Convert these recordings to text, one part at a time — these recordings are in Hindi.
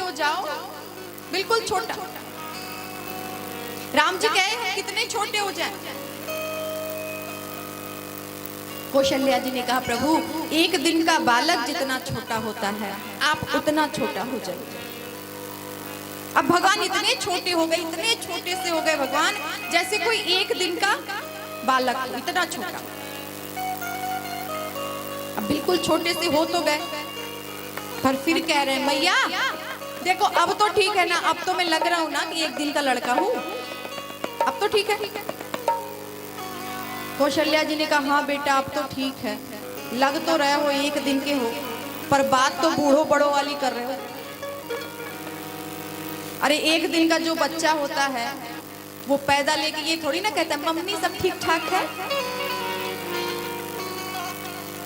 हो जाओ, बिल्कुल छोटा। राम जी कहे हैं कितने छोटे हो जाएं? कौशल्या जी ने कहा प्रभु एक दिन का बालक जितना छोटा होता है आप उतना छोटा हो जाइए। अब भगवान इतने छोटे हो गए, इतने छोटे से हो गए भगवान जैसे कोई एक दिन का बालक हो, इतना छोटा। अब बिल्कुल छोटे से हो तो गए, पर फिर कह रहे हैं मैया देखो अब तो ठीक है ना, अब तो मैं लग रहा हूं ना कि एक दिन का लड़का हूं, अब तो ठीक है। कौशल्या जी ने कहा हाँ बेटा अब तो ठीक है, लग तो रहे हो एक दिन के हो, पर बात तो बूढ़ो बड़ों वाली कर रहे हो। अरे एक दिन का जो बच्चा होता है वो पैदा लेके ये थोड़ी ना कहता है मम्मी सब ठीक ठाक है,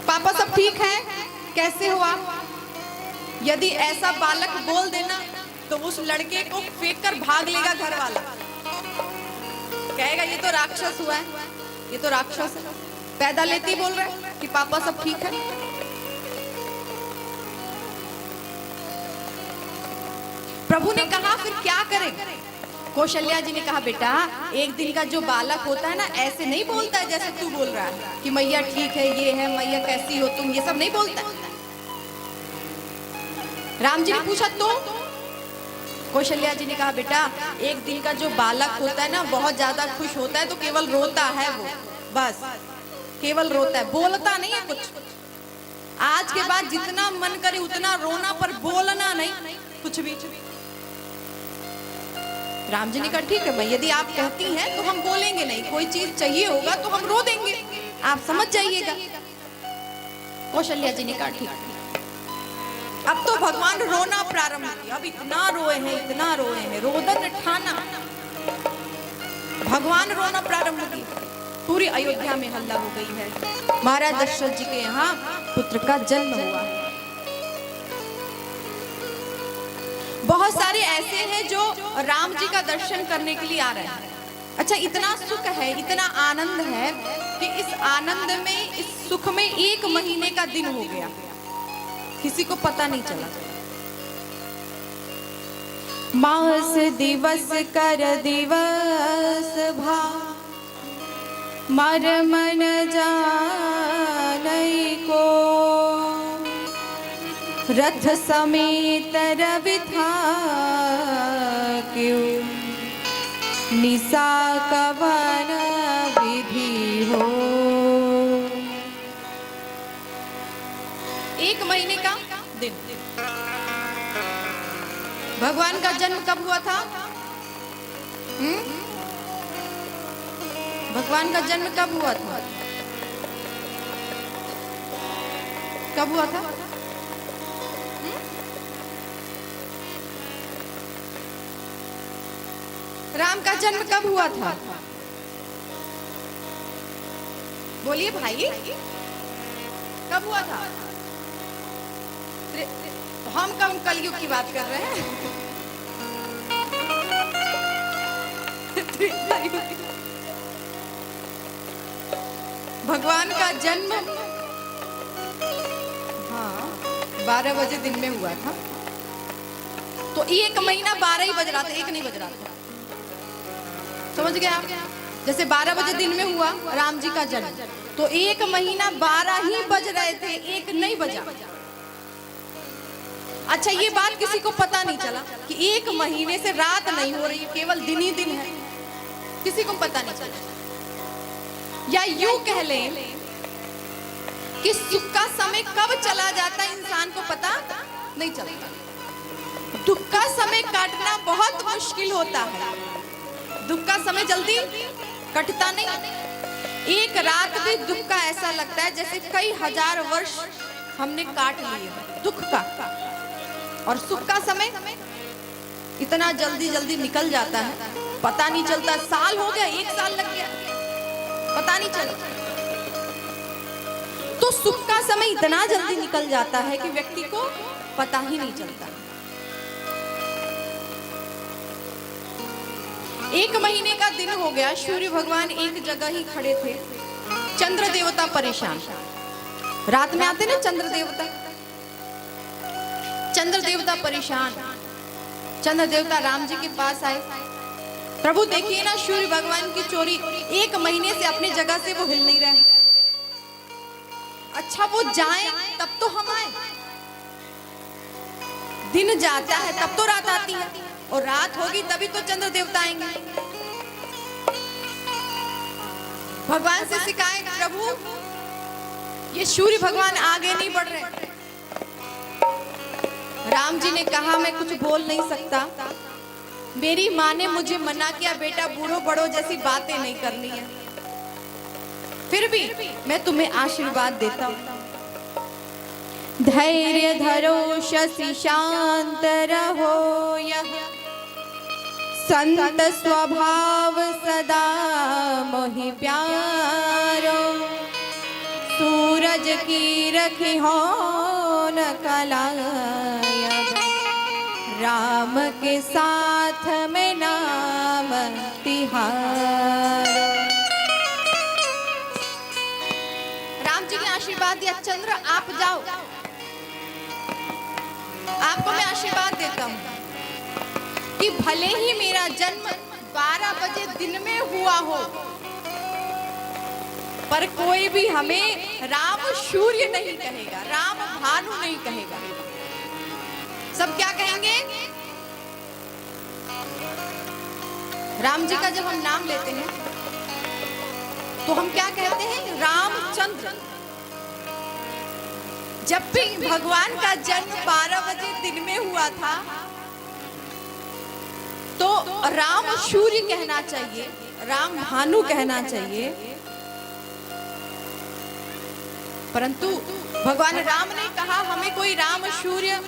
पापा सब ठीक है, कैसे हो आप। यदि ऐसा बालक बोल देना तो उस लड़के को फेंक कर भाग लेगा घर वाला, कहेगा ये तो राक्षस हुआ है, ये तो राक्षस है, पैदा लेते ही बोल रहा है कि पापा सब ठीक है। प्रभु ने कहा फिर क्या करें? कौशल्या जी ने कहा बेटा एक दिन का जो बालक होता है ना ऐसे नहीं बोलता है जैसे तू बोल रहा है कि मैया ठीक है, ये है, मैया कैसी हो तुम, ये सब नहीं बोलता है। राम जी ने पूछा तो? कौशल्या जी ने कहा बेटा एक दिन का जो बालक होता है ना बहुत ज्यादा खुश होता है तो केवल रोता है वो, बस केवल रोता है, बोलता नहीं है कुछ। आज के बाद जितना मन करे उतना रोना, पर बोलना नहीं कुछ भी। राम जी ने कहा ठीक है मैं, यदि आप कहती हैं तो हम बोलेंगे नहीं, कोई चीज चाहिए होगा तो हम रो देंगे, आप समझ जाइएगा। कौशल्या जी ने कहा ठीक है। अब तो भगवान रोना प्रारंभ किया, अब इतना रोए हैं, इतना रोए हैं, रोदन ठाना, भगवान रोना प्रारंभ किया। पूरी अयोध्या में हल्ला हो गई है, महाराज दशरथ जी के यहाँ पुत्र का जन्म हुआ है। बहुत सारे ऐसे हैं जो राम जी का दर्शन करने के लिए आ रहे हैं। अच्छा इतना सुख है, इतना आनंद है कि इस आनंद में, इस सुख में 1 महीने का दिन हो गया, किसी को पता नहीं चला। मास दिवस कर दिवस भा मर मन जानई को, रथ समेत रवि था क्यों, निशा कवन विधि हो। 1 महीने का दिन। भगवान का जन्म कब हुआ था? भगवान का जन्म कब हुआ था? कब हुआ था? राम का जन्म कब हुआ था? बोलिए भाई, कब हुआ था? तो हम कब कलयुग की बात कर रहे हैं? भगवान का जन्म हाँ 12 बजे दिन में हुआ था, तो 1 महीना 12 ही बज रहा था, 1 नहीं बज रहा था। समझ गए आप? जैसे 12 बजे दिन में हुआ राम जी का जन्म, तो 1 महीना 12 ही बज रहे थे, 1 नहीं बजा। अच्छा ये बात किसी को पता नहीं चला कि 1 महीने से रात नहीं हो रही, केवल दिन ही दिन है, किसी को पता नहीं चला। या यूं कह लें कि सुख का समय कब चला जाता है इंसान को पता नहीं चलता। दुख का समय काटना बहुत मुश्किल होता है, दुख का समय जल्दी कटता नहीं। एक रात भी दुख का ऐसा लगता है जैसे कई हजार वर्ष हमने काट लिए दुख का, और सुख का समय इतना जल्दी जल्दी निकल जाता है, पता नहीं चलता। साल हो गया, 1 साल लग गया, पता नहीं चला। तो सुख का समय इतना जल्दी निकल जाता है कि व्यक्ति को पता ही नहीं चलता। 1 महीने का दिन हो गया, सूर्य भगवान एक जगह ही खड़े थे, चंद्र देवता परेशान। रात में आते ना चंद्र देवता, चंद्र देवता परेशान। चंद्र देवता राम जी के पास आए। प्रभु देखिए ना, सूर्य भगवान की चोरी 1 महीने से अपनी जगह से वो हिल नहीं रहे। अच्छा वो जाए तब तो हम आए, दिन जाता है तब तो रात आती है, और रात होगी तभी तो चंद्र देवता आएंगे। भगवान से शिकायत, प्रभु ये सूर्य भगवान आगे नहीं बढ़ रहे। राम जी ने कहा मैं कुछ बोल नहीं सकता, मेरी माँ ने मुझे मना किया बेटा बूढ़ो बड़ो जैसी बातें नहीं करनी है, फिर भी मैं तुम्हें आशीर्वाद देता हूँ। धैर्य धरो शशि शांत रहो, यह संत स्वभाव सदा मोहि प्यारो, सूरज की रखी हो न कलाय, राम के साथ में नाम तिहारो। राम जी ने आशीर्वाद दिया, चंद्र आप जाओ, आपको मैं आशीर्वाद देता हूं कि भले ही मेरा जन्म 12 बजे दिन में हुआ हो, पर कोई भी हमें राम सूर्य नहीं कहेगा, राम भानु नहीं कहेगा। सब क्या कहेंगे? राम जी का जब हम नाम लेते हैं तो हम क्या कहते हैं? रामचंद्र। जब भी भगवान का जन्म 12 बजे दिन में हुआ था तो राम सूर्य कहना चाहिए, राम भानु कहना चाहिए, परंतु भगवान राम ने कहा हमें कोई राम सूर्य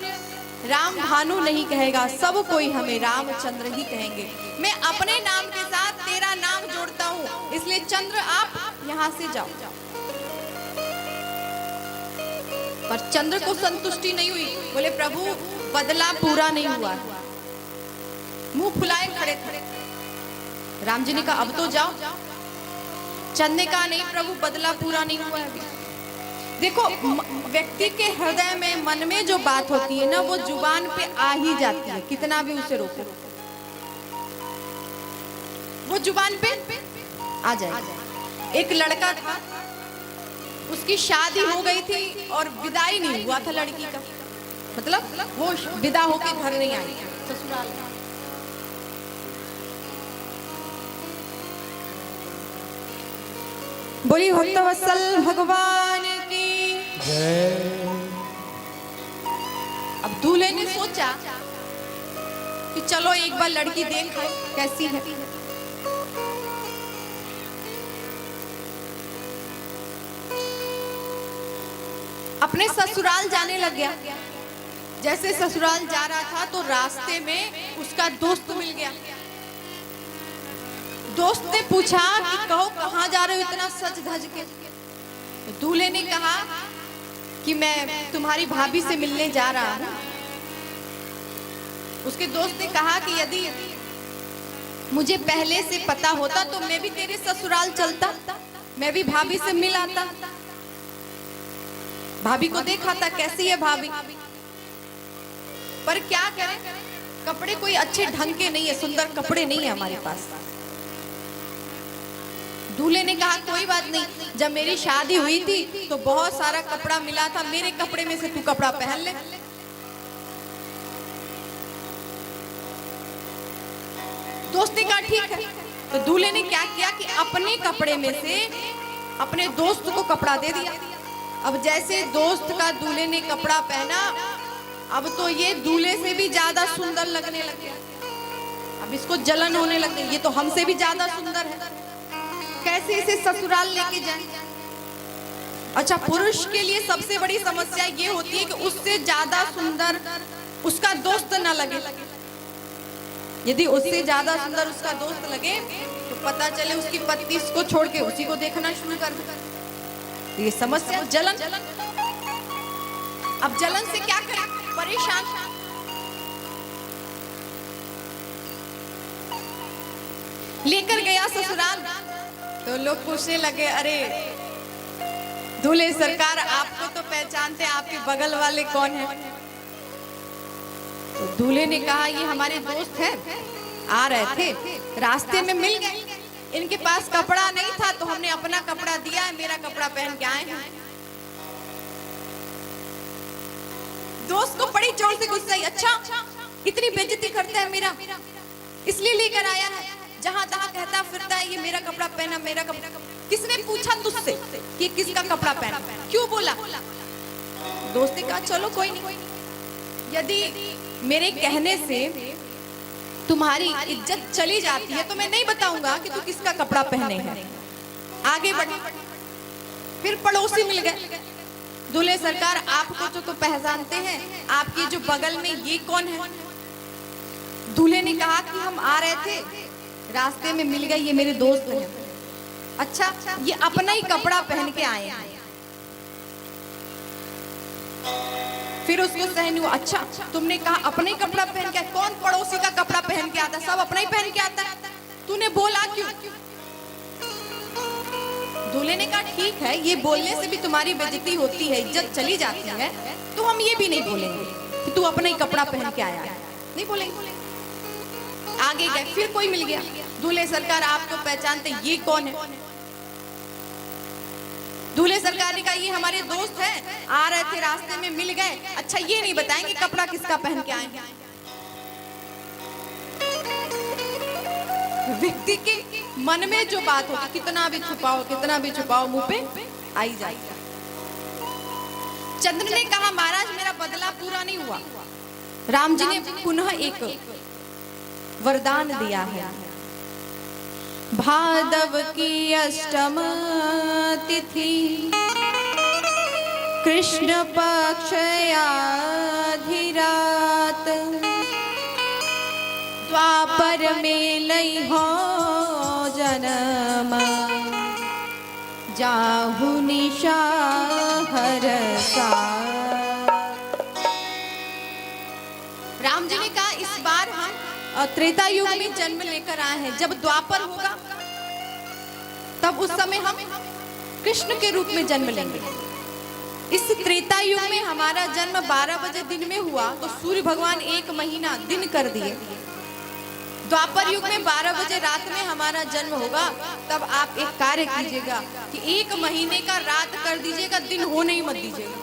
राम भानु नहीं कहेगा, सब कोई हमें रामचंद्र ही कहेंगे। मैं अपने नाम के साथ तेरा नाम जोड़ता हूँ, इसलिए चंद्र आप यहाँ से जाओ। पर चंद्र को संतुष्टि नहीं हुई, बोले प्रभु बदला पूरा नहीं हुआ, मुंह फुलाए खड़े थे। राम जी ने कहा अब तो जाओ। चंद्र ने कहा नहीं प्रभु बदला पूरा नहीं हुआ अभी। देखो व्यक्ति के हृदय में मन में जो बात होती है ना वो जुबान पे आ ही जाती है, कितना भी उसे रोको वो जुबान पे आ जाए। एक लड़का था, उसकी शादी हो गई थी और विदाई नहीं हुआ था लड़की का, मतलब वो विदा होके घर नहीं आई ससुराल। बोली भक्तवत्सल भगवान की जय। अब दूल्हे ने सोचा कि चलो एक बार लड़की देख कैसी है। अपने ससुराल जाने लग गया। जैसे ससुराल जा रहा था तो रास्ते में उसका दोस्त मिल गया। दोस्त ने पूछा कि कहो कहाँ जा रहे हो इतना सज धज के? तो दूल्हे ने कहा कि मैं तुम्हारी भाभी से मिलने जा रहा हूँ। उसके दोस्त ने कहा कि यदि मुझे पहले से पता होता तो मैं भी तेरे ससुराल चलता, मैं भी भाभी से मिल आता, भाभी को देखा था कैसी है भाभी। पर क्या करें, कपड़े कोई अच्छे ढंग के नहीं है, सुंदर कपड़े नहीं है हमारे पास। दूल्हे ने कहा कोई बात नहीं, जब मेरी शादी हुई थी तो बहुत सारा कपड़ा मिला था, मेरे कपड़े में से तू कपड़ा पहन ले। दोस्त ने कहा ठीक है। तो दूल्हे ने क्या किया कि अपने कपड़े में से अपने दोस्त को कपड़ा दे दिया। अब जैसे दोस्त का दूल्हे ने कपड़ा पहना, अब तो ये दूल्हे से भी ज्यादा सुंदर लगने लग गया। अब इसको जलन होने लग गई, ये तो हमसे भी ज्यादा सुंदर है, कैसे इसे ससुराल लेके जाएं? अच्छा, पुरुष के लिए सबसे बड़ी समस्या ये होती है कि उससे ज्यादा सुंदर उसका दोस्त ना लगे। यदि उससे ज्यादा सुंदर उसका दोस्त लगे तो पता चले उसकी पत्नी इसको छोड़ के उसी को देखना शुरू कर दे। ये समस्या जलन। अब जलन से क्या करें? परेशान। लेकर गया ससुराल तो लोग पूछने लगे, अरे दूल्हे सरकार आपको तो पहचानते, आपके बगल वाले कौन है? दूल्हे ने कहा ये हमारे दोस्त हैं, आ रहे थे, रास्ते में मिल गए, इनके पास कपड़ा नहीं था तो हमने अपना कपड़ा दिया है, मेरा कपड़ा पहन के आए हैं। दोस्त को बड़ी जोर से गुस्सा आई, अच्छा इतनी बेइज्जती करता है मेरा, इसलिए लेकर आया है, जहां तहां कहता फिरता है ये मेरा कपड़ा पहना, मेरा कपड़ा। किसने पूछा तुझसे कि किसका कपड़ा पहना, क्यों बोला? दोस्त ने कहा चलो कोई नहीं, यदि मेरे कहने से तुम्हारी इज्जत चली जाती है तो मैं नहीं बताऊंगा कि तू किसका कपड़ा पहने है। आगे बढ़े, फिर पड़ोसी मिल गए। दूल्हे सरकार आपको तो पहचानते हैं, आपकी जो बगल में ये कौन है? दूल्हे ने कहा कि हम आ रहे थे, रास्ते में मिल गए, ये मेरे दोस्त हैं। अच्छा, ये अपना ही कपड़ा पहन के आए हैं। फिर उसको सहन हुआ, अच्छा तुमने कहा अपना ही कपड़ा पहन के, कौन पड़ोसी का कपड़ा पहन के आता? सब अपना ही पहन के आता है, तूने बोला क्यों? दूल्हे ने कहा ठीक है, ये बोलने से भी तुम्हारी बेइज्जती होती है, इज्जत चली जाती है, तो हम ये भी नहीं बोलेंगे कि तू अपना ही कपड़ा पहन के आया है, नहीं बोलेंगे। आगे गए, फिर कोई मिल गया। दूल्हे सरकार आपको पहचानते, ये कौन है? दूल्हे सरकार ने कहा ये हमारे दोस्त हैं, आ रहे थे, रास्ते में मिल गए। अच्छा ये नहीं बताएंगे कपड़ा किसका पहन के आए? व्यक्ति के मन में जो बात होती, कितना भी छुपाओ मुंह पे आई जाएगी। चंद्र ने कहा महाराज मेरा बदला पूरा नहीं हुआ। राम जी ने पुनः एक वरदान दिया है, भादव की अष्टम तिथि कृष्ण पक्ष आधी द्वापर में लई हो जन्म जाहु निशा हरसा। राम जी ने कहा इस बार हम त्रेता युग में जन्म लेकर आए हैं। जब द्वापर होगा तब उस समय हम कृष्ण के रूप में जन्म लेंगे। इस त्रेता युग में हमारा जन्म 12 बजे दिन में हुआ तो सूर्य भगवान 1 महीना दिन कर दिए। द्वापर युग में 12 बजे रात में हमारा जन्म होगा, तब आप एक कार्य कीजिएगा कि 1 महीने का रात कर दीजिएगा, दिन होने ही मत दीजिएगा।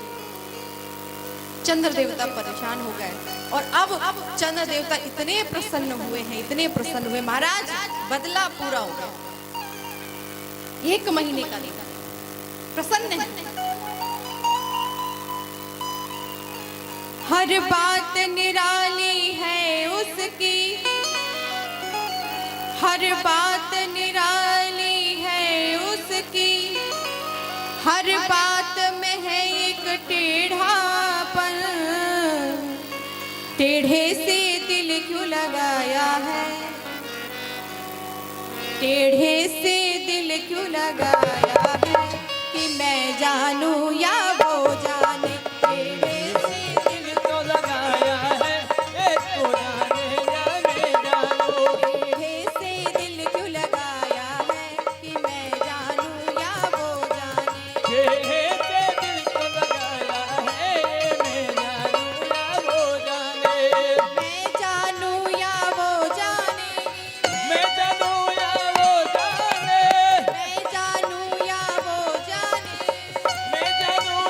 चंद्र देवता परेशान हो गए और अब चंद्र देवता इतने प्रसन्न हुए हैं, इतने प्रसन्न हुए, महाराज बदला पूरा हो गया, 1 महीने का प्रसन्न है। हर बात निराली है उसकी, हर बात निराली है उसकी, हर बात में है एक टेढ़ापन, टेढ़े से दिल क्यों लगाया है, टेढ़े से दिल क्यों लगाया है, कि मैं जानूं या वो जाने, टेढ़े से दिल क्यों लगाया है, एक को जाने या मैं जानूं, टेढ़े से दिल क्यों लगाया है, कि मैं जानूं या वो जाने, टेढ़े से दिल क्यों लगाया है, मैं जानूं या वो जाने, मैं जानूं या वो जाने, मैं जानूं या वो जाने, मैं जानूं या वो जाने, मैं जानूं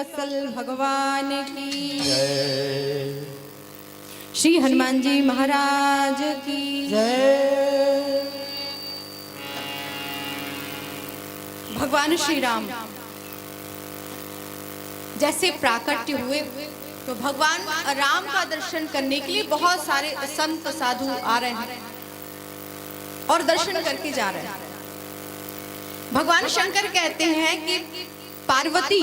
कौशल भगवान की जय। श्री हनुमान जी महाराज की जय। भगवान श्री राम जैसे प्राकट्य हुए तो भगवान राम का दर्शन करने के लिए बहुत सारे संत साधु आ रहे हैं और दर्शन करके जा रहे हैं। भगवान शंकर कहते हैं कि पार्वती,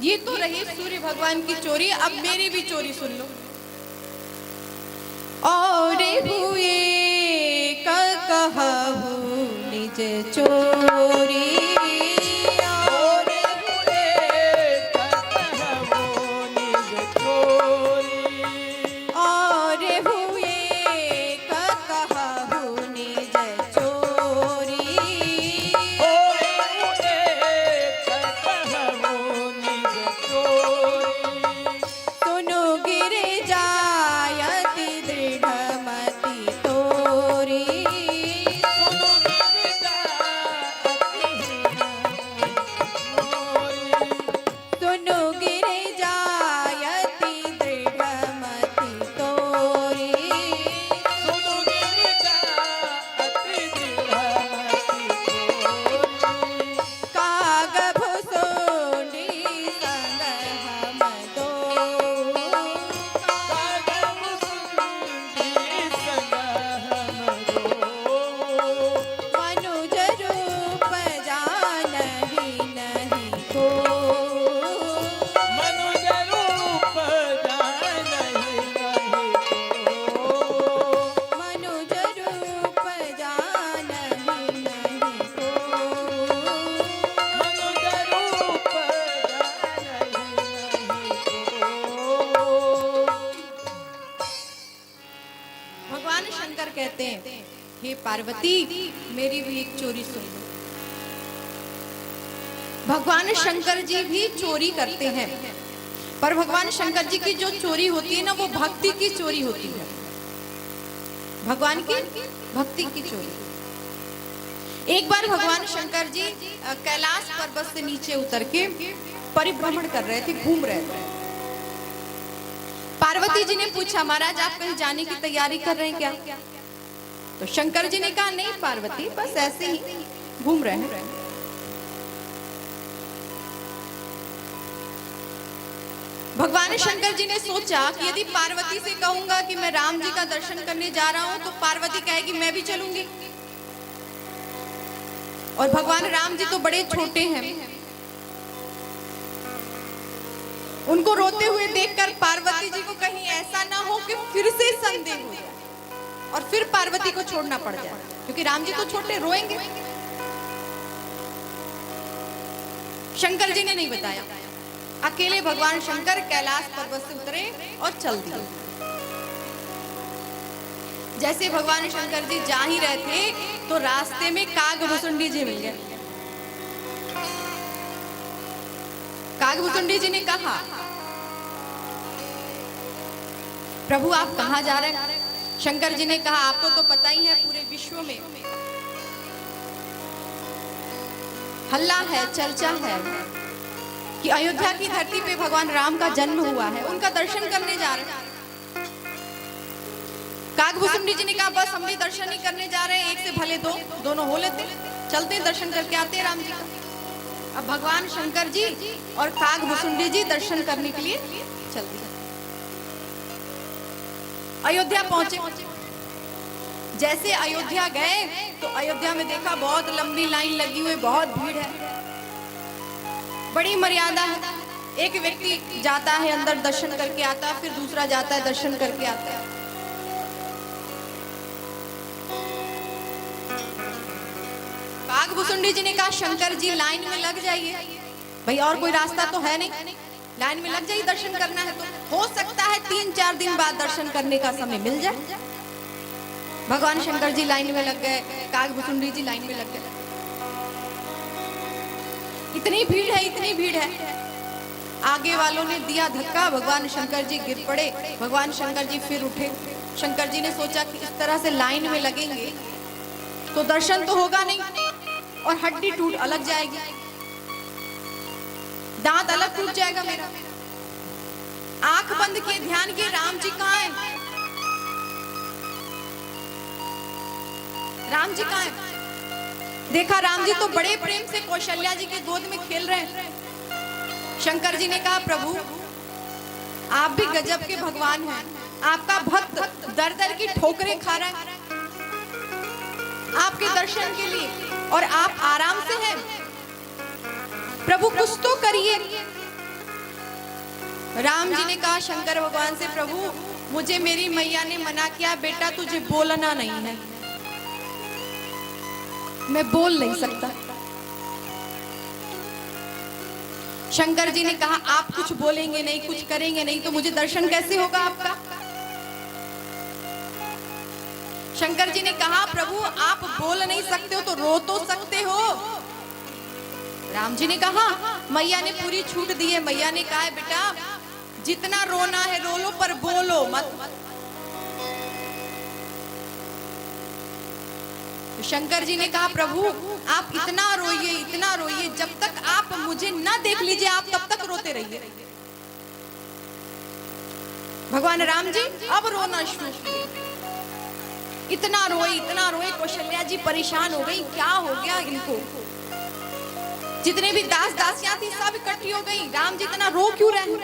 ये तो रही सूर्य भगवान की चोरी, अब मेरी भी चोरी सुन लो। और हुए कहू निज चोरी, कहते हैं हे पार्वती मेरी भी एक चोरी सुन लो। भगवान शंकर जी भी चोरी करते हैं, पर भगवान शंकर जी की जो चोरी होती है ना, वो भक्ति की चोरी होती है, भगवान की भक्ति की चोरी। एक बार भगवान शंकर जी कैलाश पर्वत से नीचे उतर के परिभ्रमण कर रहे थे, घूम रहे थे। पार्वती जी ने पूछा, महाराज आप कहीं जाने की तैयारी कर रहे हैं क्या? तो शंकर जी ने कहा, नहीं पार्वती, बस ऐसे ही घूम रहे हैं। भगवान शंकर जी ने सोचा कि यदि पार्वती से कहूंगा कि मैं राम जी का दर्शन करने जा रहा हूं, तो पार्वती कहेगी मैं भी चलूंगी। और भगवान राम जी तो बड़े छोटे हैं, उनको रोते हुए देखकर पार्वती जी को कहीं ऐसा ना हो कि फिर से संदेह हो जाए और फिर पार्वती को छोड़ना पड़ जाए, क्योंकि राम जी तो छोटे, रोएंगे। शंकर जी ने नहीं बताया। अकेले भगवान शंकर कैलाश पर्वत से उतरे और चल दिए। जैसे भगवान शंकर जी जा ही रहे थे तो रास्ते में कागभुसुंडी जी मिल गए। कागभुसुंडी जी ने कहा, प्रभु आप कहां जा रहे हैं? शंकर जी ने कहा, आपको तो पता ही है पूरे विश्व में हल्ला है, चर्चा है कि अयोध्या की धरती पे भगवान राम का जन्म हुआ है, उनका दर्शन करने जा रहे हैं। कागभुसुंडी जी ने कहा, बस हम भी दर्शन ही करने जा रहे हैं, एक से भले दो, दोनों हो लेते, चलते दर्शन करके आते हैं राम जी का। अब भगवान शंकर जी और कागभुसुंडी जी दर्शन करने के लिए चल दिए। अयोध्या पहुंचे। जैसे अयोध्या गए तो अयोध्या में देखा बहुत लंबी लाइन लगी हुई, बहुत भीड़ है, बड़ी मर्यादा है। एक व्यक्ति जाता है अंदर दर्शन करके आता है, फिर दूसरा जाता है दर्शन करके आता है। कागभुसुंडी जी ने कहा, शंकर जी लाइन में लग जाइए भाई, और कोई रास्ता तो है नहीं, लाइन में लग जाइए, दर्शन करना है तो हो सकता है 3-4 दिन बाद दर्शन करने का समय मिल जाए। भगवान शंकर जी लाइन में लग गए, कागभुसुंडी जी लाइन में लग गए। इतनी भीड़ है, इतनी भीड़ है, आगे वालों ने दिया धक्का, भगवान शंकर जी गिर पड़े। भगवान शंकर जी फिर उठे। शंकर जी ने सोचा कि इस तरह से लाइन में लगेंगे तो दर्शन तो होगा नहीं और हड्डी टूट अलग जाएगी। दांत अलग टूट जाएगा मेरा। आंख बंद किए, ध्यान किए, राम जी कहाँ हैं? राम जी कहाँ हैं? देखा, राम जी तो बड़े प्रेम से कौशल्या जी के गोद में खेल रहे हैं। शंकर जी ने कहा, प्रभु आप भी गजब के भगवान हैं। आपका भक्त दर दर की ठोकरें खा रहा है आपके दर्शन के लिए, और आप आराम से हैं। प्रभु कुछ तो करिए। राम जी ने कहा शंकर भगवान से, प्रभु मुझे मेरी मैया ने मना किया, बेटा तुझे बोलना नहीं है। मैं बोल नहीं सकता। शंकर जी ने कहा, आप कुछ बोलेंगे नहीं, कुछ करेंगे नहीं, तो मुझे दर्शन कैसे होगा आपका? शंकर जी ने कहा, प्रभु आप बोल नहीं सकते हो तो रो तो सकते हो। राम जी ने कहा, मैया ने पूरी छूट दी है। मैया ने कहा है, बेटा जितना रोना है रो लो, पर बोलो मत। तो शंकर जी ने कहा, प्रभु आप इतना रोइए, जब तक आप मुझे ना देख लीजिए आप तब तक रोते रहिए। भगवान राम जी अब रोना शुरू किए। इतना रोए, कौशल्या जी परेशान हो गई, क्या हो गया इनको। जितने भी दास दासियां थी सब इकट्ठी हो गई। राम जी इतना रो क्यों रहे?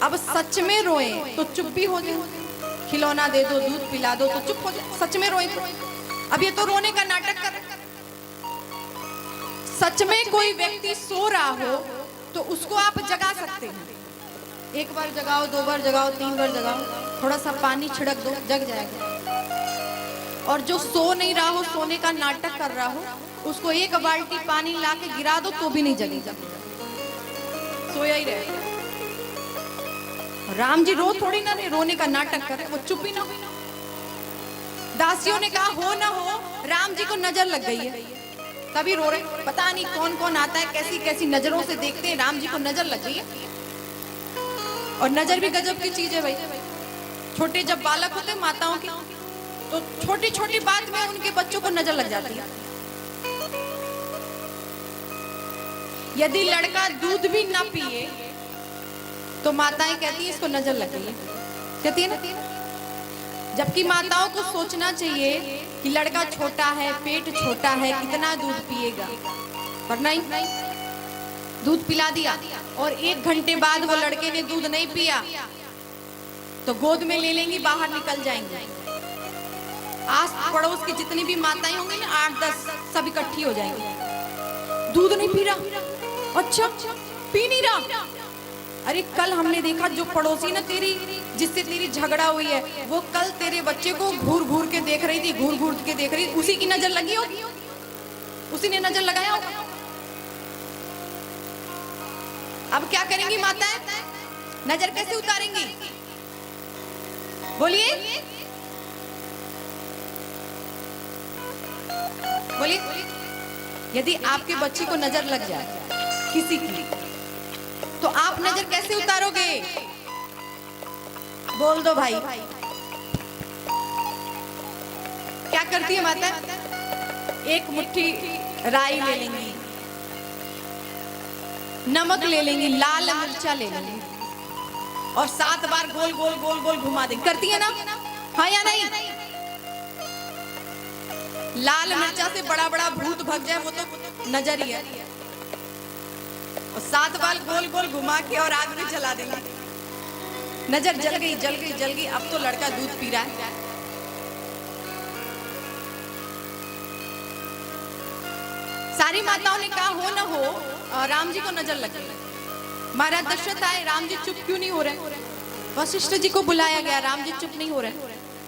अब सच में रोए तो चुप भी हो जाए। खिलौना दे दो, दूध पिला दो तो चुप हो जाए। सच में रोए तो, अब ये तो रोने का नाटक कर। सच में कोई व्यक्ति सो रहा हो तो उसको आप जगा सकते हैं। एक बार जगाओ, 2 बार जगाओ, 3 बार जगाओ, थोड़ा सा पानी छिड़क दो, जग जाएगा। और जो सो नहीं रहा हो, सोने का नाटक कर रहा हो, उसको 1 बाल्टी पानी लाके गिरा दो तो भी नहीं जगेगा, सोया ही रहेगा। राम जी रो थोड़ी ना, नहीं रोने का नाटक करे, वो चुप ही ना हो। दासियों ने कहा, हो ना हो राम जी को नजर लग गई है, तभी रो रहे। पता नहीं कौन कौन आता है, कैसी कैसी नजरों से देखते हैं। राम जी को नजर लग गई है। और नजर भी गजब की चीज है भाई। छोटे जब बालक होते माताओं के, तो छोटी छोटी बात में उनके बच्चों को नजर लग जाती है। यदि लड़का दूध भी ना पिए तो माताएं कहती है इसको नजर लग गई है, कहती है ना। जबकि माताओं को सोचना चाहिए कि लड़का छोटा है, पेट छोटा है, कितना दूध पिएगा, पर नहीं, दूध पिला दिया। और 1 घंटे बाद वो लड़के ने दूध नहीं पिया तो गोद में ले लेंगी, बाहर निकल जाएंगे। आस पड़ोस की जितनी भी माताएं होंगी ना, 8-10 सब इकट्ठी हो जाएंगी। दूध नहीं पी रहा, अच्छा पी नहीं रहा। अरे कल हमने देखा जो पड़ोसी ना तेरी, जिससे तेरी झगड़ा हुई है, वो कल तेरे बच्चे को घूर घूर के देख रही थी, घूर घूर के देख रही थी। उसी की नजर लगी होगी, उसी ने नजर लगाया होगा। अब क्या करेंगी माताएं? नजर कैसे उतारेंगी? बोलिए बोलिए। यदि आपके बच्चे को नजर लग जाए किसी की, तो आप नजर कैसे उतारोगे? बोल दो भाई। क्या करती है माता? 1 मुट्ठी राई ले लेंगी, नमक ले लेंगी, लाल मिर्चा ले लेंगी, और 7 बार गोल गोल गोल गोल घुमा देंगी। करती है ना? हाँ या नहीं? लाल मिर्चा से बड़ा बड़ा भूत भग जाए वो तो नजर ही है। और 7 बार गोल गोल घुमा के और आग में जला देंगे। नजर जल गई जल गई जल गई। अब तो लड़का दूध पी रहा है। सारी माताओं ने कहा, हो ना हो राम जी को नजर लग गई। महाराज दशरथ आए, राम जी चुप क्यों नहीं हो रहे? वशिष्ठ जी को बुलाया गया, राम जी चुप नहीं हो रहे।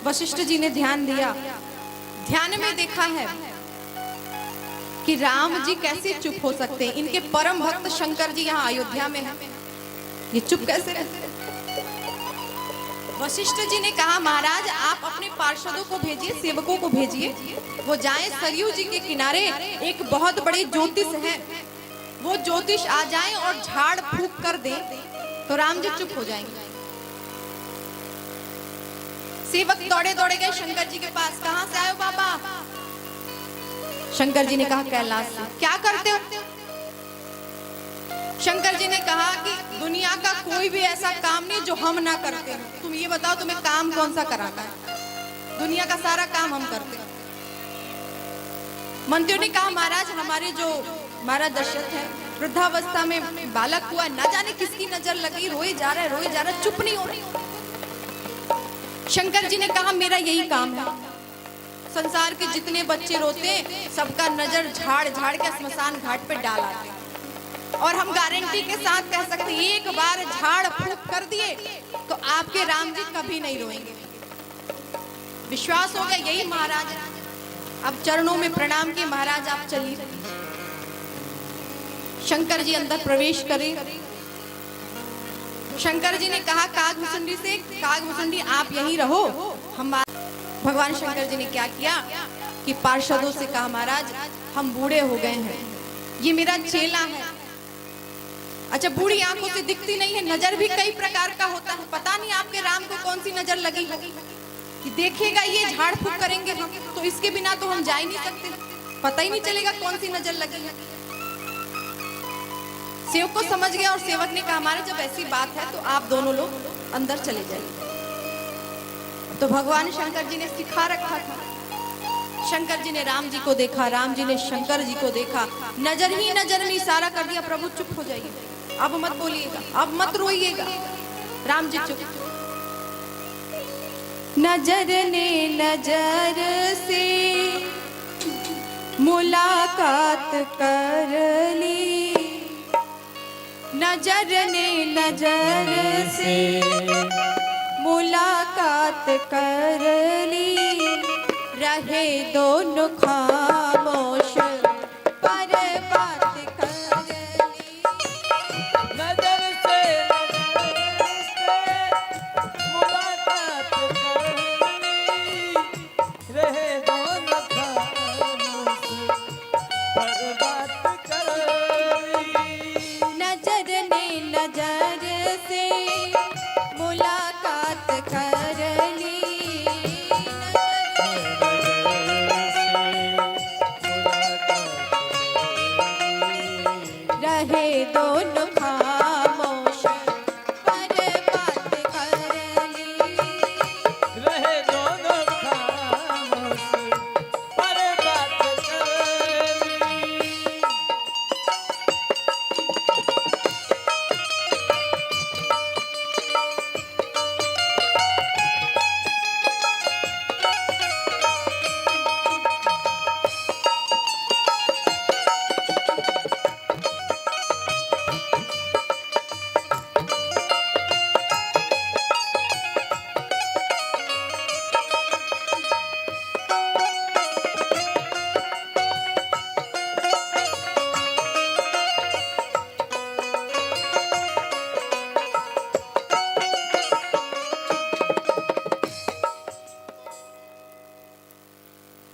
वशिष्ठ जी ने ध्यान दिया, ध्यान में देखा है कि राम जी कैसे चुप हो सकते हैं। इनके परम भक्त शंकर जी यहाँ अयोध्या में हैं, ये चुप कैसे रहते? वशिष्ठ जी ने कहा, महाराज आप अपने पार्षदों को भेजिए, सेवकों को भेजिए, वो जाएं सरयू जी के किनारे, एक बहुत बड़े ज्योतिष है, वो ज्योतिष आ जाए और झाड़ फूंक कर दे तो राम जी चुप हो जाएंगे। सेवक दौड़े दौड़े गए शंकर जी के पास। कहां से आए हो बाबा? शंकर जी ने कहा, कैलाश से। क्या करते हो? शंकर जी ने कहा कि दुनिया का कोई भी ऐसा काम नहीं जो हम ना करते हो। तुम ये बताओ तुम्हें काम कौन सा कराना है? दुनिया का सारा काम हम करते हैं। मंत्रियों ने कहा महाराज हमारे जो महाराज दशरथ है वृद्धावस्था में बालक हुआ, ना जाने किसकी नजर लगी, रोए जा रहा है, चुप नहीं हो रही। शंकर जी ने कहा मेरा यही काम है, संसार के जितने बच्चे रोते हैं सबका नजर झाड़ झाड़ के स्मशान घाट पे डाल आते हैं। और हम गारंटी के साथ कह सकते हैं एक बार झाड़ फूंक कर दिए तो आपके राम जी कभी नहीं रोएंगे। विश्वास होगा यही महाराज है। अब चरणों में प्रणाम किए, महाराज आप चलिए। शंकर जी अंदर प्रवेश करें। शंकर जी ने कहा कागभूषुंडी से, कागभूषुंडी आप यहीं रहो। हम भगवान शंकर जी ने क्या किया कि पार्षदों से कहा महाराज हम बूढ़े हो गए हैं, ये मेरा चेला है। अच्छा बूढ़ी आंखों से दिखती नहीं है, नजर भी कई प्रकार का होता है, पता नहीं आपके राम को कौन सी नजर लगी होगी कि देखेगा ये झाड़ फूक करेंगे हम तो इसके बिना तो हम जा ही नहीं सकते, पता ही नहीं चलेगा कौन सी नजर लगी है। सेवक को समझ गया और सेवक ने कहा हमारे जब ऐसी बात है तो आप दोनों लोग अंदर चले जाइए। तो भगवान शंकर जी ने सिखा रखा था। शंकर जी ने राम जी को देखा, राम जी ने शंकर जी को देखा, नजर ही नजर में इशारा कर दिया प्रभु चुप हो जाइए, अब मत बोलिएगा, अब मत रोइएगा। राम जी चुप। नजर ने नजर से मुलाकात कर ली, नजर ने नजर से मुलाकात कर ली, रहे दोनों खामोश पर बात कर ली। नजर से मुलाकात कर ली, रहे दोनों खामोश पर बात कर ली। नजर ने नजर से मुलाकात कर ली, रहे दोनों खामोश पर बात कर ली, रहे दोनों खामोश पर बात कर ली।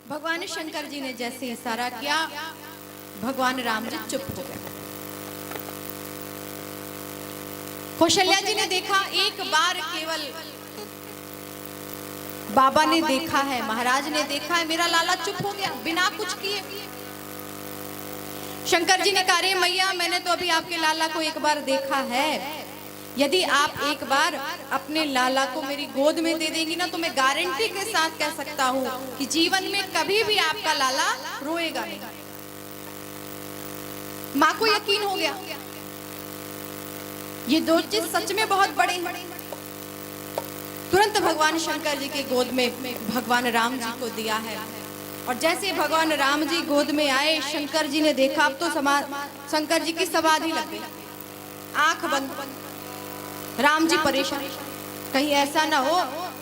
भगवान शंकर जी ने जैसे इशारा किया भगवान राम जी चुप हो गए। कौशल्या जी ने देखा एक बार केवल बाबा ने देखा है, महाराज ने देखा है, मेरा लाला चुप हो गया बिना कुछ किए। शंकर जी ने कहा रे मैया मैंने तो अभी आपके लाला को एक बार देखा है, यदि आप एक बार अपने लाला को मेरी गोद में दे देंगी ना तो मैं गारंटी के साथ कह सकता हूँ कि जीवन में कभी भी आपका लाला रोएगा नहीं। माँ को यकीन हो गया ये दो चीज सच में बहुत बड़े हैं। तुरंत भगवान शंकर जी के गोद में भगवान राम जी को दिया है और जैसे भगवान राम जी गोद में आए शंकर जी ने देखा अब तो शंकर जी की समाधि लग गई, आंख बंद। राम जी परेशान कहीं ऐसा ना हो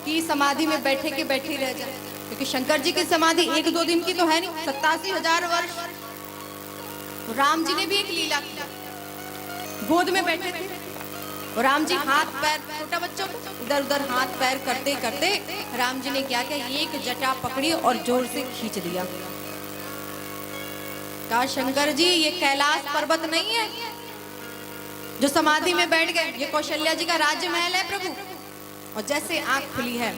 कि समाधि में बैठे के बैठे रह जाए, क्योंकि शंकर जी की समाधि एक दो दिन की तो है नहीं, 87,000 वर्ष। तो राम जी ने भी एक लीला किया, गोद में बैठे थे और राम जी हाथ पैर, छोटा बच्चों इधर उधर हाथ पैर करते करते राम जी ने क्या किया एक जटा पकड़ी और जोर से खींच दिया। कहा शंकर जी ये कैलाश पर्वत नहीं है जो समाधि में बैठ गए, ये कौशल्या जी का राज्य महल है प्रभु। और जैसे आंख खुली है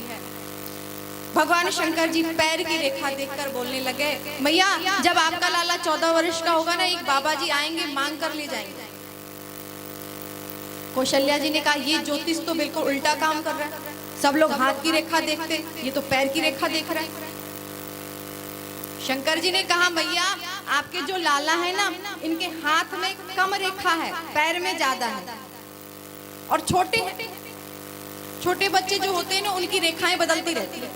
भगवान शंकर जी पैर की रेखा देखकर बोलने लगे मैया जब आपका लाला 14 वर्ष का होगा ना एक बाबा जी आएंगे मांग कर ले जाएंगे। कौशल्या जी ने कहा ये ज्योतिष तो बिल्कुल उल्टा काम कर रहा है, सब लोग हाथ की रेखा देखते, ये तो पैर की रेखा देख रहा है। शंकर जी ने कहा मैया आपके जो लाला है ना, इनके हाथ में कम रेखा है, पैर में ज्यादा है, और छोटे बच्चे जो होते हैं ना उनकी रेखाएं बदलती रहती है।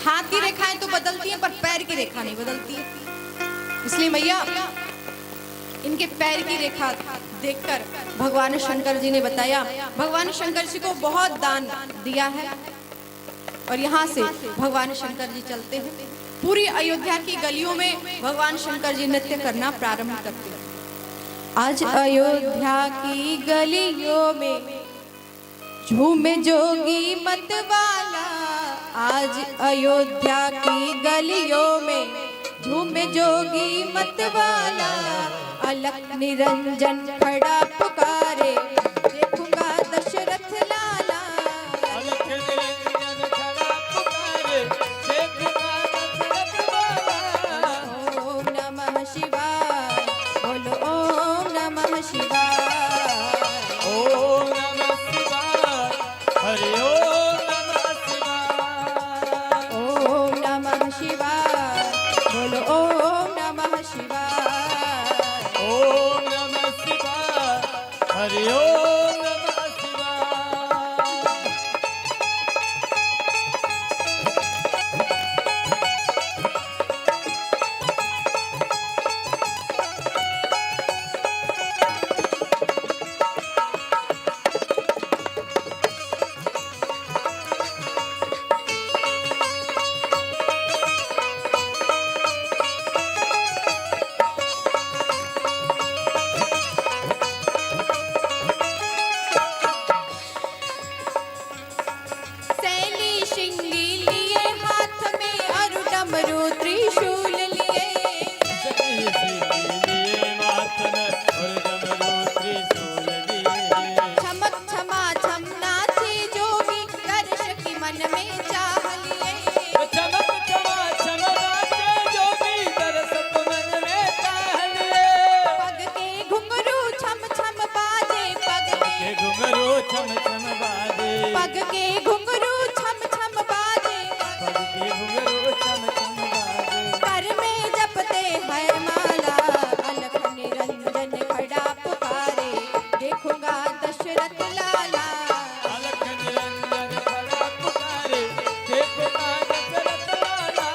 हाथ की रेखाएं तो बदलती हैं पर पैर की रेखा नहीं बदलती है। इसलिए मैया इनके पैर की रेखा देखकर भगवान शंकर जी ने बताया, भगवान शंकर जी को बहुत दान दिया है। और यहाँ से भगवान शंकर जी चलते हैं, पूरी अयोध्या की गलियों में भगवान शंकर जी नृत्य करना प्रारंभ करते हैं। आज अयोध्या की गलियों में झूमे जोगी मतवाला, आज अयोध्या की गलियों में झूमे जोगी मतवाला, अलख निरंजन खड़ा पुकारे, देखूंगा दशरथ लाला। अलख निरंजन खड़ा पुकारे, देखूंगा दशरथ लाला। ओम नमः शिवाय, बोलो ओम नमः शिवाय। ओम नमः शिवाय, हरि ओम नमः शिवाय। ओम नमः शिवाय, बोलो ओम नमः शिवाय। ओम नमः शिवाय, हरि ओम नमः शिवाय। सैली शिंगी लिए हाथ में, और डमरू त्रिशूल लिए, जय श्री लिए माथ में और डमरू त्रिशूल लिए। छमक छमा छम नाचे जोगी, दर्शक मन में चाह लिए। चमक चमा चमकाते जोगी, दरसत मन में चाह लिए। पग के घुंघरू छम छम बाजे, पग के घुंघरू छम छम बाजे, पग के घुंघरू छम छम बाजे, पग के घुंघरू छम छम बाजे। कर में जपते हैं माला, अलख निरंजन खड़ा पुकारे, देखूंगा दशरथ लाला। अलख निरंजन खड़ा पुकारे, देखूंगा दशरथ लाला।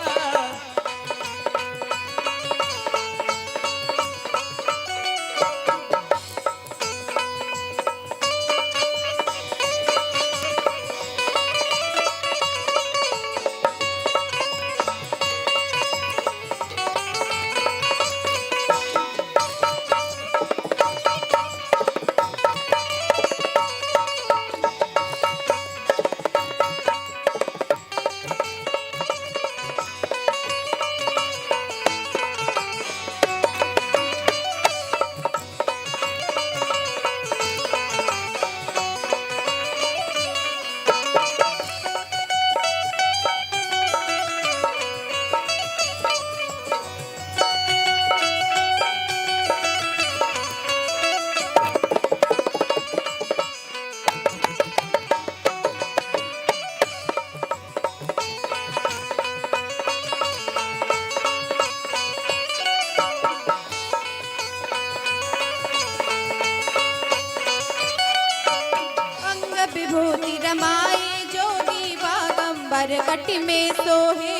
अंग विभूति रमाए जोगी, बागंबर कटि में सोहे।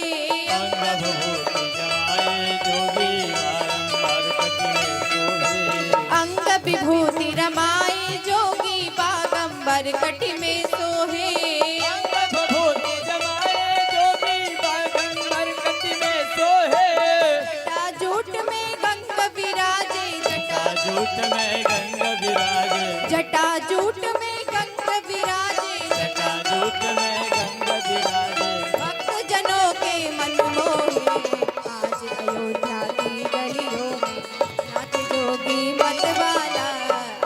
अंग विभूति जमाए जोगी, बारंबार कटि में सोहे। अंग विभूति रमाए जोगी, बागंबर कटि में सोहे। अंग विभूति जमाए जोगी, बारंबार कटि में सोहे। जटा जूट में गंग विराजे, जूट में गंग विराजे, जटा जूट में गंग विराजे, जूट में गंग विराजे। भक्त जनों के मन मोहे, आज अयोध्या की गलियों में नाच जोगी मतवाला।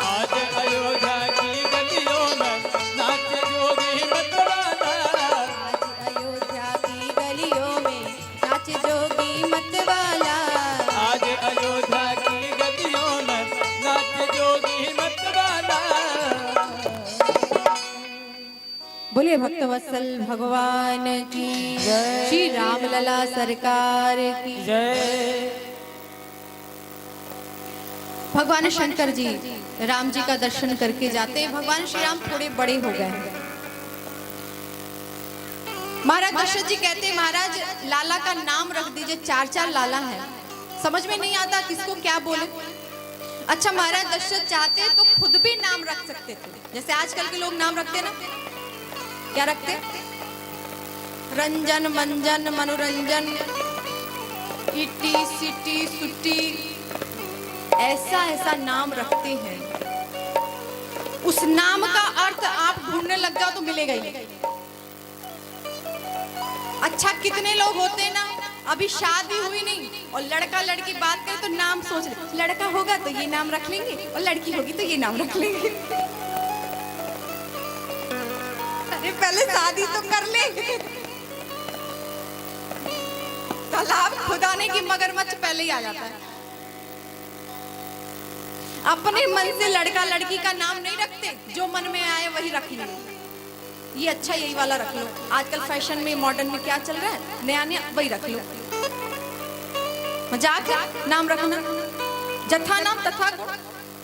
आज अयोध्या की गलियों में नाच जोगी मतवाला। आज अयोध्या की गलियों में नाच जोगी मतवाला। आज अयोध्या की गलियों में नाच जोगी मतवाला। बोलिए भक्तवत्सल भगवान की जय। श्री राम लला सरकार की जय। भगवान शंकर जी राम जी का दर्शन करके जाते हैं। भगवान श्री राम थोड़े बड़े हो गए हैं। महाराज दशरथ जी कहते हैं महाराज लाला का नाम रख दीजिए, 4 लाला है, समझ में नहीं आता किसको क्या बोले। अच्छा महाराज दशरथ चाहते तो खुद भी नाम रख सकते थे, जैसे आजकल के लोग नाम रखते ना, क्या रखते, रंजन मंजन मनोरंजन इटी सिटी सुटी, ऐसा ऐसा नाम रखते हैं। उस नाम का अर्थ आप ढूंढने लग जाओ तो मिलेगा ही नहीं। अच्छा कितने लोग होते हैं ना, अभी शादी हुई नहीं और लड़का लड़की बात करे तो नाम सोच ले, लड़का होगा तो ये नाम रख लेंगे और लड़की होगी तो ये नाम रख लेंगे। अरे पहले शादी तो कर ले। तालाब खुदाने की मगरमच्छ पहले ही आ जाता है। अपने मन से लड़का लड़की का नाम नहीं रखते, जो मन में आए वही रख लेंगे। ये अच्छा यही वाला रख लो, आजकल फैशन में मॉडर्न में क्या चल रहा है नया नया, वही रख लो। मजाक है नाम रखना, जथा नाम तथा गुण।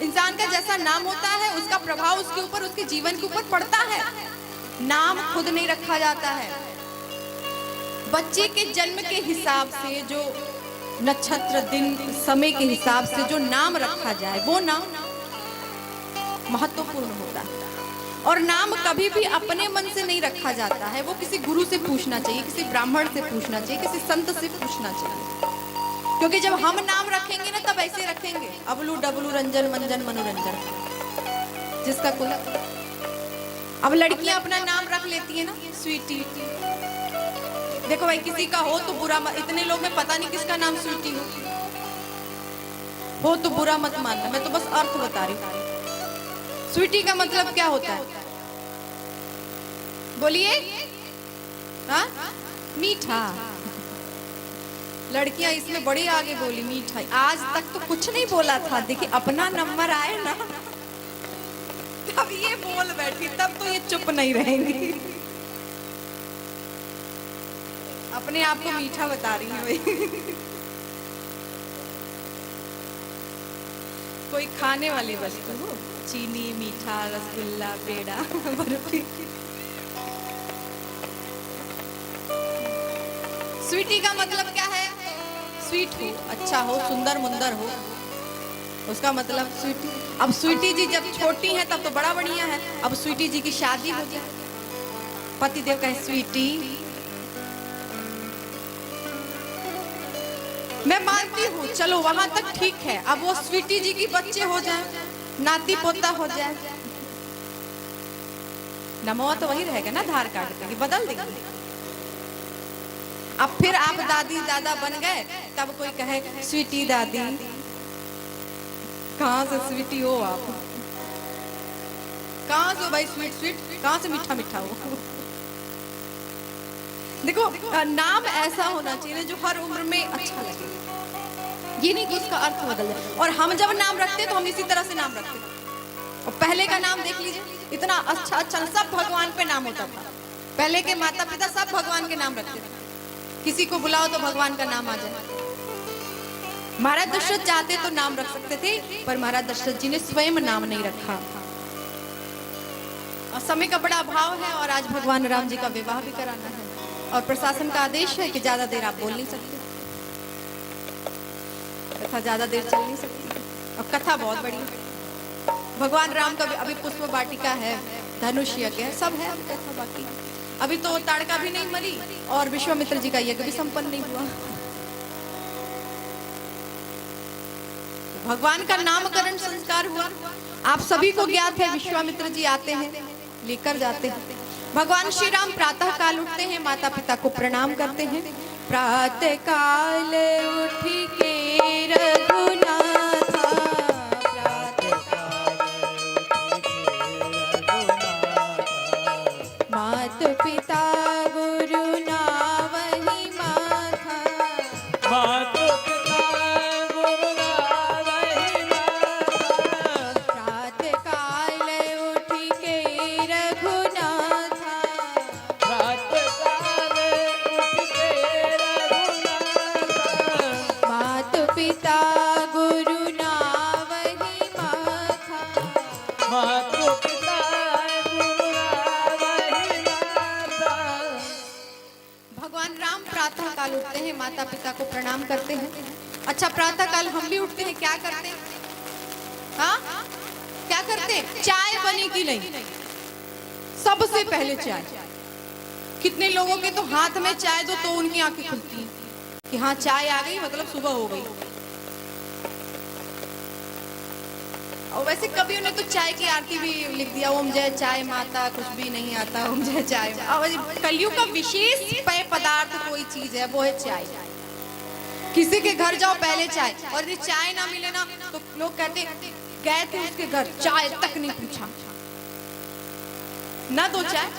इंसान का जैसा नाम होता है उसका प्रभाव उसके ऊपर, उसके जीवन के ऊपर पड़ता है। नाम खुद नहीं रखा जाता है। बच्चे के जन्म के हिसाब से, जो नक्षत्र दिन समय के हिसाब से जो नाम रखा जाए वो नाम महत्वपूर्ण होता है। और नाम कभी भी अपने मन से नहीं रखा जाता है, वो किसी गुरु से पूछना चाहिए, किसी ब्राह्मण से पूछना चाहिए, किसी संत से पूछना चाहिए। क्योंकि जब हम नाम रखेंगे ना तब ऐसे रखेंगे, अबलू डबलू रंजन मंजन मनोरंजन, जिसका कुल। अब लड़कियां अपना नाम रख लेती है ना, स्वीटी। देखो भाई किसी का हो तो बुरा मत, इतने लोग में पता नहीं किसका नाम स्वीटी हो तो बुरा मत मानना, मैं तो बस अर्थ बता रही हूँ। स्वीटी का मतलब क्या होता है बोलिए? हाँ मीठा। लड़कियां इसमें बड़ी आगे बोली मीठा। आज तक तो कुछ नहीं बोला था, देखिए अपना नंबर आए ना तब ये बोल बैठी, तब तो ये चुप नहीं रहेंगी। अपने आप को मीठा बता रही है भाई। कोई खाने वाली वस्तु हो, चीनी मीठा रसगुल्ला पेड़ा बर्फी। स्वीटी का मतलब क्या है? स्वीट हो, अच्छा हो, सुंदर मुंदर हो, उसका मतलब स्वीटी। अब स्वीटी जी जब छोटी हैं तब तो बड़ा बढ़िया है। अब स्वीटी जी की शादी हो जाए, पति देव कहे स्वीटी, मैं मानती हूँ चलो वहां तक ठीक है। अब वो स्वीटी जी की बच्चे हो जाए, नाती पोता हो जाए, नमवा तो वही रहेगा ना, धार काट देंगे, बदल देंगे। अब फिर आप दादी दादा बन गए, तब कोई कहे स्वीटी दादी, कहाँ से स्वीटी हो आप? कहाँ से भाई स्वीट स्वीट, कहाँ से मीठा मीठा हो? देखो नाम ऐसा होना चाहिए जो हर उम्र में अच्छा लगे, ये नहीं कि उसका अर्थ बदल जाए। और हम जब नाम रखते तो हम इसी तरह से नाम रखते। और पहले का नाम देख लीजिए, इतना अच्छा अच्छा सब भगवान पे नाम होता था। पहले के माता पिता सब भगवान के नाम रखते थे, किसी को बुलाओ तो भगवान का नाम आ जाए। महाराज दशरथ चाहते तो नाम रख सकते थे, पर महाराज दशरथ जी ने स्वयं नाम नहीं रखा। और समय का बड़ा अभाव है और आज भगवान राम जी का विवाह भी कराना है और प्रशासन का आदेश है कि ज्यादा देर आप बोल नहीं सकते, कथा ज्यादा देर चल नहीं सकती। और कथा बहुत बड़ी है। भगवान राम का अभी पुष्प वाटिका है, धनुष यज्ञ है, सब है अभी कथा बाकी। अभी तो ताड़का भी नहीं मरी और विश्वामित्र जी का यज्ञ भी संपन्न नहीं हुआ। भगवान का नामकरण संस्कार हुआ। आप सभी को ज्ञात है, विश्वामित्र जी आते हैं, लेकर जाते हैं। भगवान श्री राम प्रातः काल उठते हैं, माता पिता को प्रणाम करते हैं। प्रातः काल उठ के रघुनाथा, प्रातः मात पिता गुरु नावहि माथा, मात पिता गुरु नावहि माथा। प्रातः काल उठ के रघुनाथा, अच्छा प्रातः काल हम भी उठते हैं, क्या करते हैं? हाँ, क्या करते हैं? चाय बनी कि नहीं, सबसे पहले चाय। कितने लोगों के तो हाथ में चाय दो तो उनकी आंखें खुलती हैं कि हाँ चाय आ गई, मतलब सुबह हो गई। और वैसे कभी उन्हें तो चाय की आरती भी लिख दिया, ओम जय चाय माता, कुछ भी नहीं आता, ओम जय चाय। और कलयुग का विशेष पेय पदार्थ कोई चीज है, वो है चाय। किसी के घर जाओ पहले चाय, और यदि चाय ना मिले ना तो लोग कहते गए थे उसके घर, चाय तक नहीं पूछा, ना दो चाय,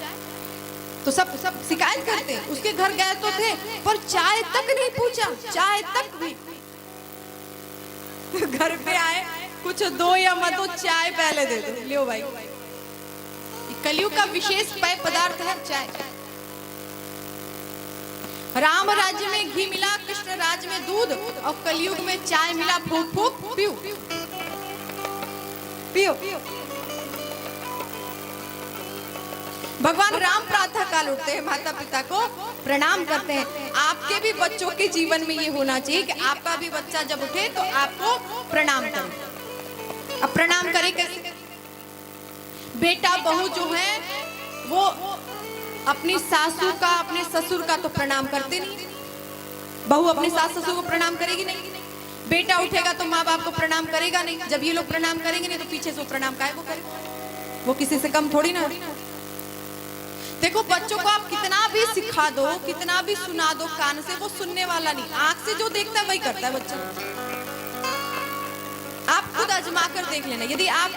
तो सब शिकायत करते हैं। उसके घर गए तो थे पर चाय तक नहीं पूछा, चाय तक भी। घर पे आए, कुछ दो या मत दो, चाय पहले दे दो, लियो भाई। कलयुग का विशेष पेय पदार्थ है चाय। राम राज्य में घी मिला, कृष्ण राज्य में दूध, और कलयुग में चाय मिला, फूक फूक पियो पियो। भगवान राम प्रातः काल उठते हैं, माता पिता को प्रणाम करते हैं। आपके भी बच्चों के जीवन में ये होना चाहिए कि आपका भी बच्चा जब उठे तो आपको प्रणाम करे। अब प्रणाम करे कैसे? बेटा बहू जो है वो अपनी सासू का, अपने ससुर का तो प्रणाम करते नहीं। बहू अपने सास ससुर को प्रणाम करेगी नहीं। बेटा उठेगा तो माँ बाप को प्रणाम करेगा नहीं। जब ये लोग प्रणाम करेंगे नहीं तो पीछे से प्रणाम काहे को करेगा? वो किसी से कम थोड़ी ना। देखो बच्चों को आप कितना भी सिखा दो, कितना भी सुना दो कान से, वो सुनने वाला नहीं। आंख से जो देखता है वही करता है बच्चा। आप खुद आजमा कर देख लेना। यदि आप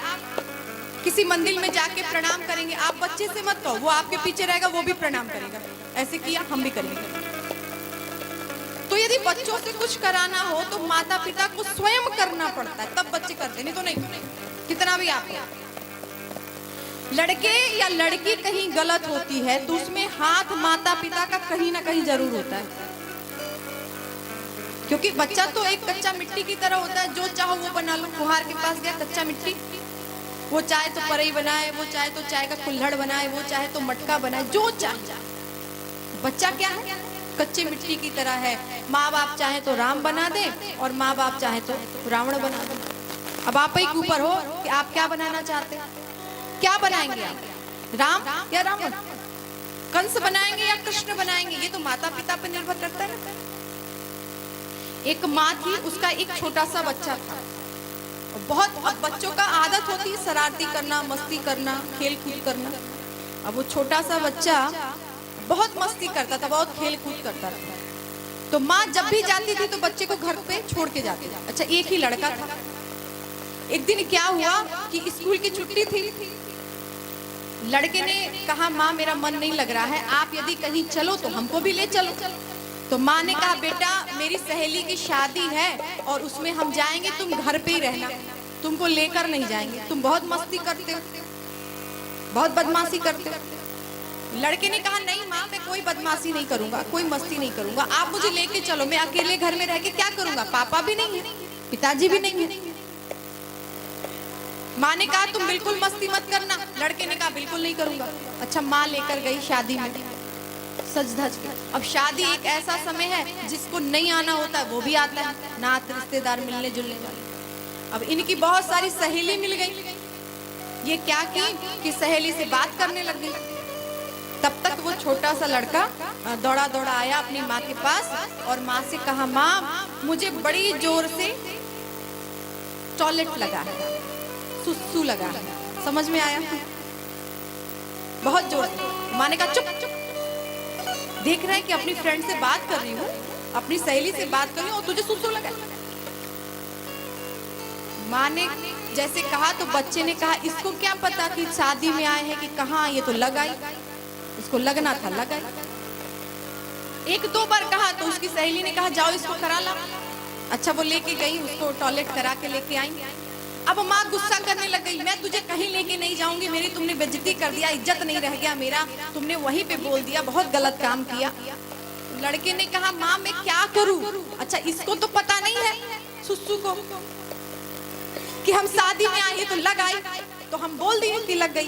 किसी मंदिर में जाके प्रणाम करेंगे, आप बच्चे से मत कहो, वो आपके पीछे रहेगा, वो भी प्रणाम करेगा। ऐसे किया हम भी करेंगे। तो यदि बच्चों से कुछ कराना हो तो माता पिता को स्वयं करना पड़ता है, तब बच्चे करते, नहीं तो नहीं। कितना भी आप लड़के या लड़की कहीं गलत होती है तो उसमें हाथ माता पिता का कहीं ना कहीं जरूर होता है, क्योंकि बच्चा तो एक कच्चा मिट्टी की तरह होता है। जो चाहो वो बना लो। कुम्हार के पास गया, कच्चा मिट्टी, वो चाहे तो परई बनाए, वो चाहे तो चाय का कुल्हड़ बनाए, वो चाहे तो मटका बनाए, जो चाहे। बच्चा क्या है? कच्चे मिट्टी की तरह है। माँ बाप चाहे तो राम बना दे और माँ बाप चाहे तो रावण बना दे। अब आप ही के ऊपर हो कि आप क्या बनाना चाहते हैं। क्या बनाएंगे आप? राम या रावण? कंस बनाएंगे या कृष्ण बनाएंगे? ये तो माता पिता पर निर्भर करता है। एक माँ थी, उसका एक छोटा सा बच्चा था। बहुत बच्चों का आदत होती है शरारती करना, मस्ती करना, खेल कूद करना। अब वो छोटा सा बच्चा बहुत मस्ती करता था, बहुत खेल कूद करता था। तो माँ जब भी जाती थी तो बच्चे को घर पे छोड़ के जाती थी। अच्छा, एक ही लड़का था। एक दिन क्या हुआ कि स्कूल की छुट्टी थी। लड़के ने कहा माँ मेरा मन नहीं लग रहा है, आप यदि कहीं चलो तो हमको भी ले चलो। तो माँ ने कहा बेटा मेरी सहेली की शादी है और उसमें हम जाएंगे, तुम घर पे ही रहना, तुमको लेकर नहीं जाएंगे, तुम बहुत मस्ती करते हो, बहुत बदमाशी करते हो। लड़के ने कहा नहीं माँ मैं कोई बदमाशी नहीं करूंगा, कोई मस्ती नहीं करूंगा, आप मुझे लेके चलो, मैं अकेले घर में रह के क्या करूंगा, पापा भी नहीं है, पिताजी भी नहीं है। माँ ने कहा तुम बिल्कुल मस्ती मत करना। लड़के ने कहा बिल्कुल नहीं करूंगा। अच्छा, माँ लेकर गई शादी में सज धज के। अब शादी एक ऐसा समय है जिसको नहीं आना होता है वो भी आता है, नात रिश्तेदार मिलने जुलने वाले। अब इनकी बहुत सारी सहेली मिल गई। ये क्या की कि सहेली से बात करने लग गई। तब तक वो छोटा सा लड़का दौड़ा दौड़ा आया अपनी माँ के पास और माँ से कहा माँ मुझे बड़ी जोर से टॉयलेट लगा है, सुसु लगा है। समझ में आया? बहुत जोर से। माँ ने कहा चुप चुप, देख रहा है कि अपनी फ्रेंड से बात कर रही हूँ, अपनी सहेली से बात कर रही हूँ और तुझे सुसु लगा। माँ ने जैसे कहा तो बच्चे ने कहा इसको क्या पता कि शादी में आए हैं कि कहाँ, ये तो लग आई, इसको लगना था लग आई। एक दो बार कहा तो उसकी सहेली ने कहा जाओ इसको करा ला। अच्छा, वो लेके गई, उसको टॉयलेट करा के लेके आई। अब माँ गुस्सा करने लग गई, मैं तुझे कहीं लेके नहीं जाऊंगी, मेरी तुमने बेइज्जती कर दिया, इज्जत नहीं रह गया मेरा, तुमने वहीं पे बोल दिया, बहुत गलत काम किया। लड़के ने कहा माँ मैं क्या करूं? अच्छा, इसको तो पता नहीं है सुसु को कि हम शादी में आए तो लग आई, तो हम बोल दिए कि लग गई।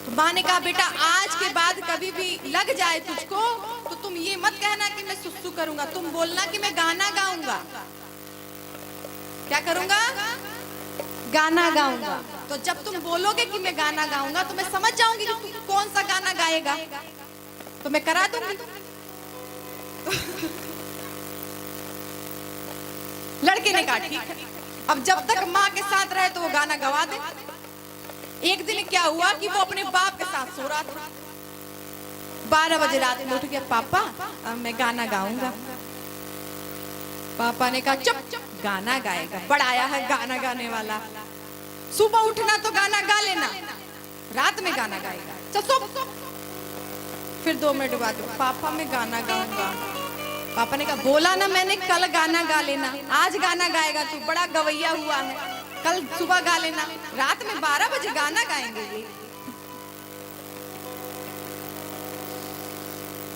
तो माँ ने कहा बेटा आज के बाद कभी भी लग जाए तुझको तो तुम ये मत कहना कि मैं सुसु करूंगा, तुम बोलना कि मैं गाना गाऊंगा। क्या करूंगा? गाना गाऊंगा। तो जब तुम बोलोगे कि मैं गाना गाऊंगा तो मैं समझ जाऊंगी कि तुम कौन सा गाना गाएगा, तो मैं करा दूंगी। लड़के ने कहा ठीक है। अब जब तक माँ के साथ रहे तो वो गाना गवा दे। एक दिन क्या हुआ कि वो अपने बाप के साथ सो रहा था। 12 बजे रात में उठ गया, पापा अब मैं गाना गाऊंगा। पापा ने कहा चुप, गाना गाएगा, बड़ा आया है गाना गाने वाला। सुबह उठना तो गाना गा लेना, रात में गाना गाएगा, चल सो। फिर 2 मिनट बाद पापा मैं गाना गाऊंगा। पापा ने कहा बोला ना मैंने कल गाना गा लेना, आज गाना गाएगा तू, बड़ा गवैया हुआ है, कल सुबह गा लेना। रात में 12 बजे गाना गाएंगे ये।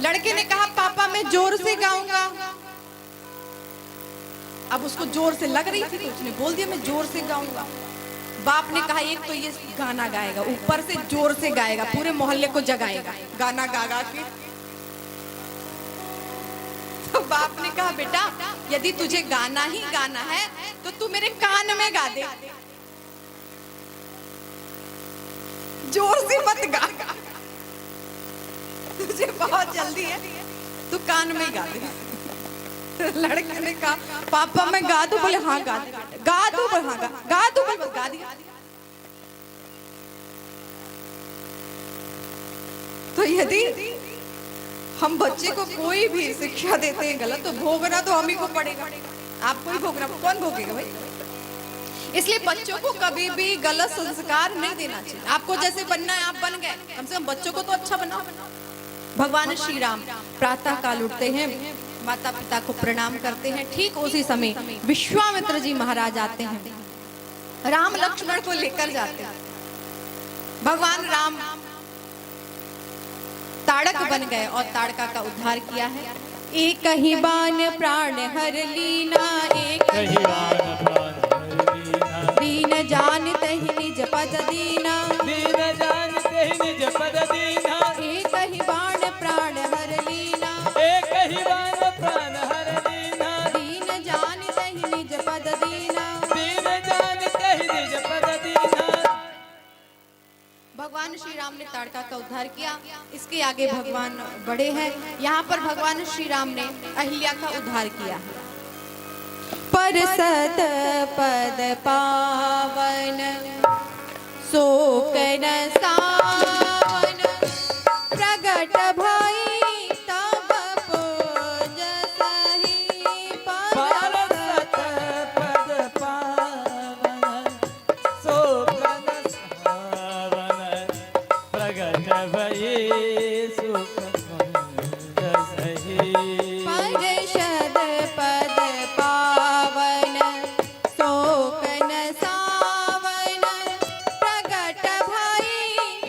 लड़के ने कहा पापा मैं जोर से गाऊंगा। अब उसको जोर से लग रही थी तो उसने बोल दिया मैं जोर से गाऊंगा। बाप ने कहा एक तो ये गाना गाएगा, ऊपर से जोर से गाएगा, पूरे मोहल्ले को जगाएगा गाना गा गा के। तो बाप ने कहा बेटा यदि तुझे गाना ही गाना है तो तू मेरे कान में गा दे, जोर से मत गा, तुझे बहुत जल्दी है, तू कान में गा दे। लड़के ने कहा पापा मैं गा दूं? बोले हाँ गा दे, गा दूं? बोले हाँ गा दूं? बोले बस गा दिया। तो यदि हम बच्चे को कोई भी शिक्षा देते हैं गलत तो भोगना तो हम ही को पड़ेगा, आपको ही भोगना, कौन भोगेगा भाई? इसलिए बच्चों को कभी भी गलत संस्कार नहीं देना चाहिए। आपको जैसे बनना है आप बन गए, कम से कम बच्चों को तो अच्छा बनाओ। भगवान श्री राम प्रातः काल उठते हैं, माता पिता को प्रणाम करते हैं। ठीक उसी समय विश्वामित्र जी महाराज आते हैं, राम लक्ष्मण को लेकर जाते हैं। भगवान राम ताड़क बन गए और ताड़का का उद्धार किया है। एक ही बाण प्राण हर लीना, एक ही बाण प्राण हर लीना, दीन जानते ही निज पद दीना, दीन जानते ही निज पद दीना। एक ही बाण प्राण हर लीना, एक ही बाण प्राण हर लीना, दीन जानते ही निज पद दीना, दीन जानते ही निज पद दीना। भगवान श्री राम ने ताड़का का उद्धार किया। इसके आगे भगवान बड़े हैं। यहाँ पर भगवान श्री राम ने अहिल्या का उद्धार किया। पर सत पद पावन शोक न सावन, प्रगट भई तब पूज सही। पर सत पद पावन शोक न सावन, प्रगट भई सुख कुंज सही। परिषद पद पावन शोक न सावन, प्रगट भई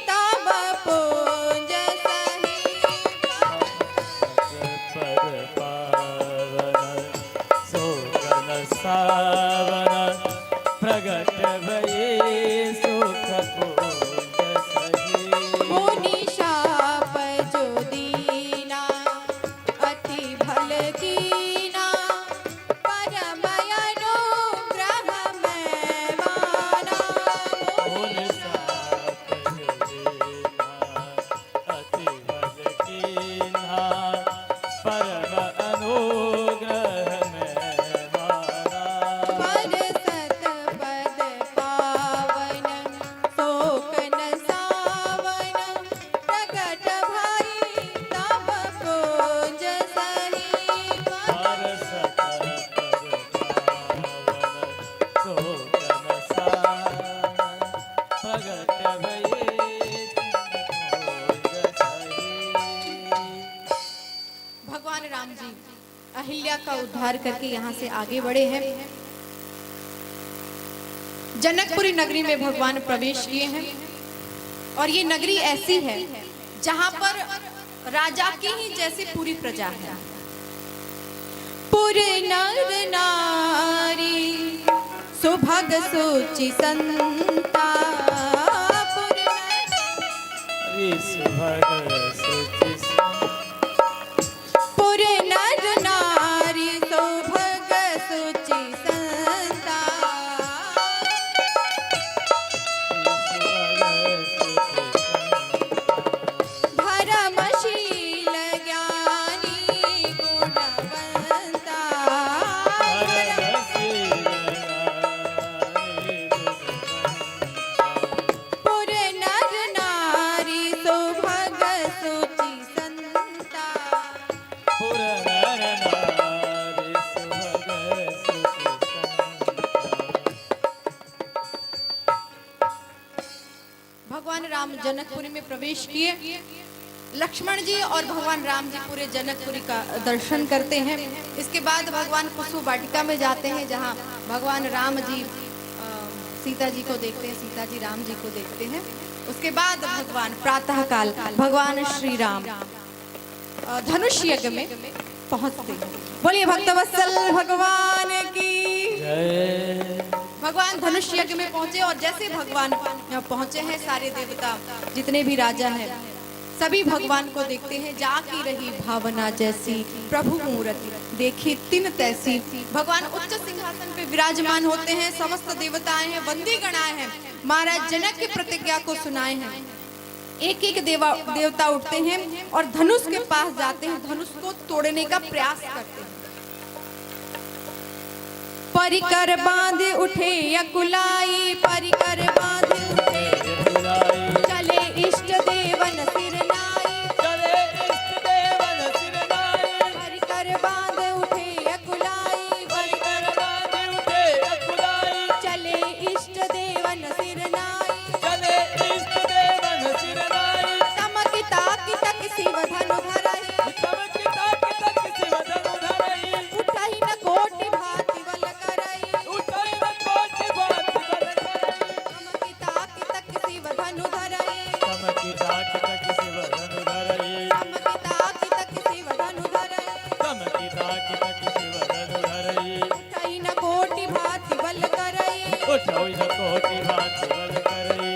तब पूज सही। पद पावन शोक न सावन, प्रगट भई सुख कुंज सही। मुनि शाप जो दीना, अति भल कीना, परम अनुग्रह मैं माना। मुनि शाप देना, अति भल कीन्हा, परम अनुग्रह में माना। पर सत पद पावन शोक न सावन, प्रगट भई तब पूज सही। पर सत पद पावन शोक न सावन, प्रगट भई कुंज सही। भगवान राम जी अहिल्या का उद्धार करके यहाँ से आगे बढ़े हैं। जनकपुरी नगरी में भगवान प्रवेश किए हैं और ये नगरी ऐसी है जहाँ पर राजा की ही जैसी पूरी प्रजा है। पूरे नर नारी सुभग सुचि संता, पूरे सुभग सुचि पुर नर नारी सुभग सुचि संता, भगवान राम जनकपुरी में प्रवेश किए। लक्ष्मण जी और भगवान राम जी पूरे जनकपुरी का दर्शन करते हैं। इसके बाद भगवान कुसुम वाटिका में जाते हैं, जहाँ भगवान राम जी सीता जी को देखते हैं, सीता जी राम जी को देखते हैं। उसके बाद भगवान प्रातः काल भगवान श्री राम धनुष यज्ञ में पहुंचते हैं। बोलिए भक्तवत्सल भगवान की जय। भगवान धनुष यज्ञ में पहुंचे और जैसे भगवान पहुंचे हैं, सारे देवता जितने भी राजा हैं सभी भगवान को देखते हैं। जाकी रही भावना जैसी प्रभु मूर्ति देखी तिन तैसी। भगवान उच्च सिंहासन पे विराजमान होते हैं। समस्त देवताएं हैं, बंदी गणाएं हैं, महाराज जनक की प्रतिज्ञा को सुनाए हैं। एक एक देवता उठते हैं और धनुष के पास जाते हैं, धनुष को तोड़ने का प्रयास करते हैं। परिकर बांध उठे अकुलाई, परिकर बांध उठे चले इष्ट देवन सिर नाई, चले इष्ट देवन सिर नाई। परिकर बांध उठे अकुलाई, परिकर बांध उठे अकुलाई, चले इष्ट देवन सिर नाई। चले इष्ट देवन सिर नाई। तमकिता कितक शिव धनु धरहि, तमकिता कितक शिव धनु धरहि, उठहि न कोटि भांति बल करहि। उठहि न कोटि भांति बल करहि। तमकिता कितक शिव धनु धरहि, तमकिता कितक शिव धनु धरहि, तमकिता कितक शिव धनु धरहि। तमकिता कितक शिव धनु धरहि, उठहि न कोटि भांति बल करहि। उठहि न कोटि भांति बल करहि।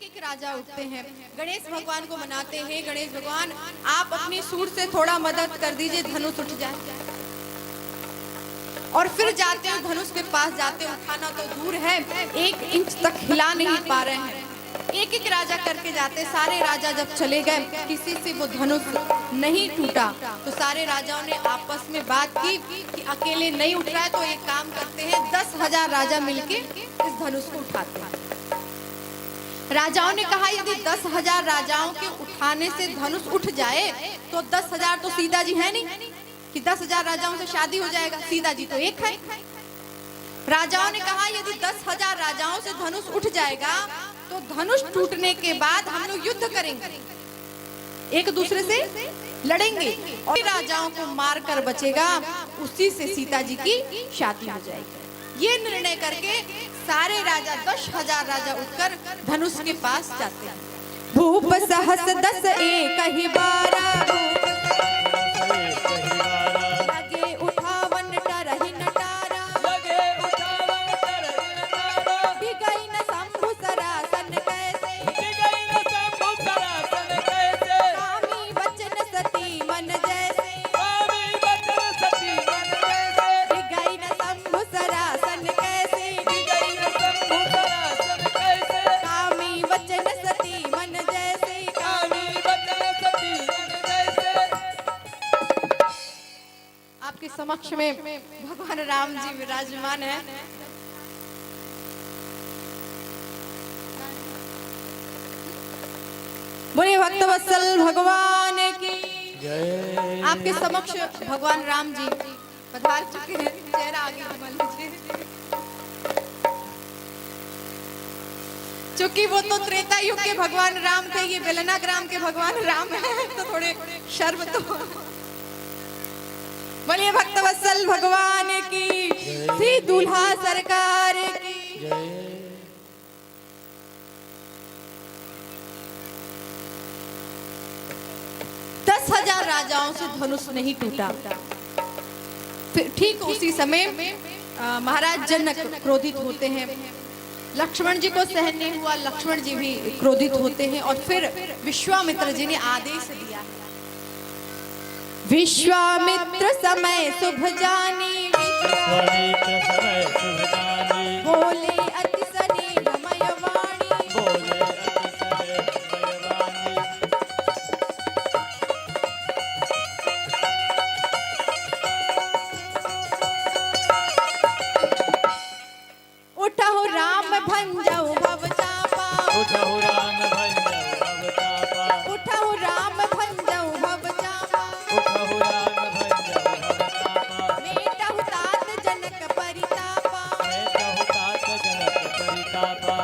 एक राजा उठते हैं, गणेश भगवान को मनाते हैं, गणेश भगवान आप अपनी सूर से थोड़ा मदद कर दीजिए, धनुष उठ जाए। और फिर जाते हैं धनुष के पास जाते हैं, उठाना तो दूर है, 1 इंच तक हिला नहीं पा रहे हैं। एक एक राजा करके जाते, सारे राजा जब चले गए, किसी से वो धनुष नहीं टूटा, तो सारे राजाओं ने आपस में बात की कि अकेले नहीं उठ रहा है तो एक काम करते हैं, 10,000 राजा मिलके इस धनुष को उठाते हैं। राजाओं ने कहा यदि 10,000 राजाओं के उठाने से धनुष उठ जाए तो 10,000 तो सीता जी है नहीं कि 10,000 राजाओं से शादी हो जाएगा, सीता जी तो एक है। राजाओं ने कहा यदि 10,000 राजाओं से धनुष उठ जाएगा तो धनुष टूटने के बाद हम लोग युद्ध करेंगे, एक दूसरे से लड़ेंगे और राजाओं को मार कर बचेगा उसी से सीता जी की शादी हो जाएगी। ये निर्णय करके सारे राजा 10,000 राजा उठकर धनुष के पास जाते हैं। भूप सहस 10 एक ही 12, लगे उठावन टरहि नटारा, लगे उठावन टरहि नटारा, बिगई न शंभु सरासन कैसे, बिगई न शंभु सरासन कैसे। कामी वचन सती मन जैसे, कामी वचन सती मन जैसे। बिगई न शंभु सरासन कैसे, बिगई न शंभु सरासन कैसे। कामी वचन सती मन जैसे, कामी वचन सती मन जैसे। आपके समक्ष में भगवान राम जी विराजमान है। बोलिए भक्तवत्सल भगवान की जय। आपके समक्ष भगवान राम जी पधार चुके हैं। चेहरा आगे घुमा लीजिए। चूंकि वो तो त्रेता युग के भगवान राम थे, ये बेलना ग्राम के भगवान राम है, तो थोड़े शर्म तो। बोलिए भक्तवत्सल भगवान की, श्री दूल्हा सरकार की। जय। 10,000 राजाओं से धनुष नहीं टूटा। फिर ठीक उसी समय महाराज जनक क्रोधित होते हैं, लक्ष्मण जी को सहन नहीं हुआ, लक्ष्मण जी भी क्रोधित होते हैं और फिर विश्वामित्र जी ने आदेश दिया। विश्वामित्र समय शुभ जानी, विश्वामित्र समय शुभ जानी, बोले अति स्नेहमय वाणी, बोले अति स्नेहमय वाणी। उठहु राम भंजऊ भव चापा, उठहु राम भंजऊ भव चापा, उठहु राम भंजऊ भव चापा, उठहु राम भंजऊ भव चापा। मेटहु तात जनक परितापा, मैं कहु तात जनक परितापा,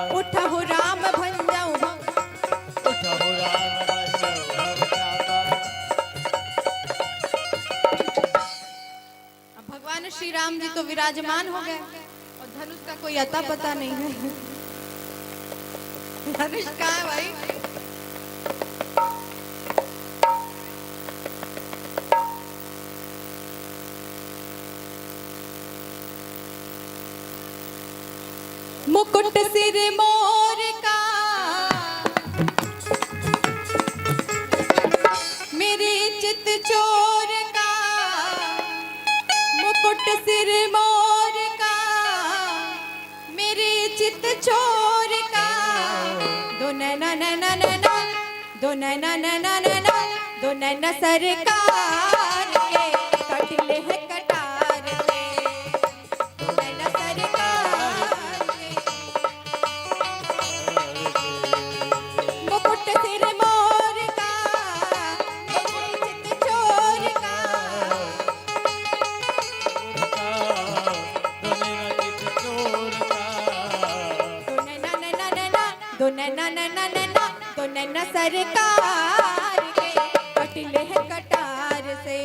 राम जी तो विराजमान हो गए और धनुष का कोई अता पता नहीं है। धनुष कहाँ है भाई? मुकुट सिर मोर का मेरे चित चोर का, मुकुट सिर मोर का मेरे चित चोर का, दो नैना नैना नैना, दो नैना नैना नैना, दो नैना सरकार के कटले है कटार के, दो नैना सरकार के। मुकुट सिर मोर का मेरे चित चोर का, दो नैना नैना नैना, दो नैना नैना नैना, दो नैना सरकार के कटले है कटार से।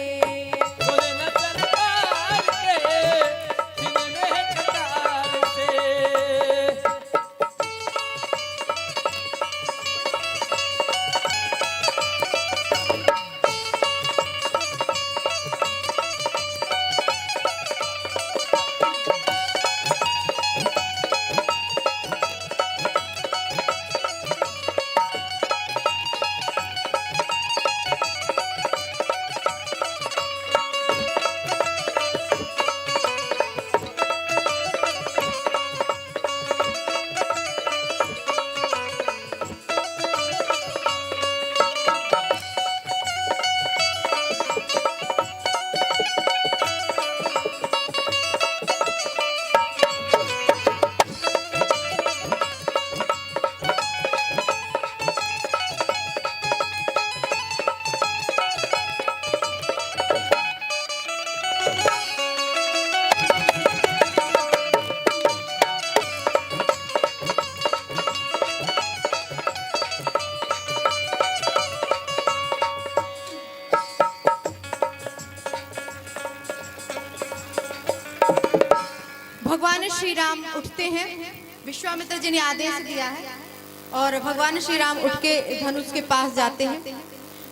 भगवान श्री राम उठते हैं, विश्वामित्र जी ने आदेश दिया है और भगवान श्री राम उठ के धनुष के पास जाते हैं।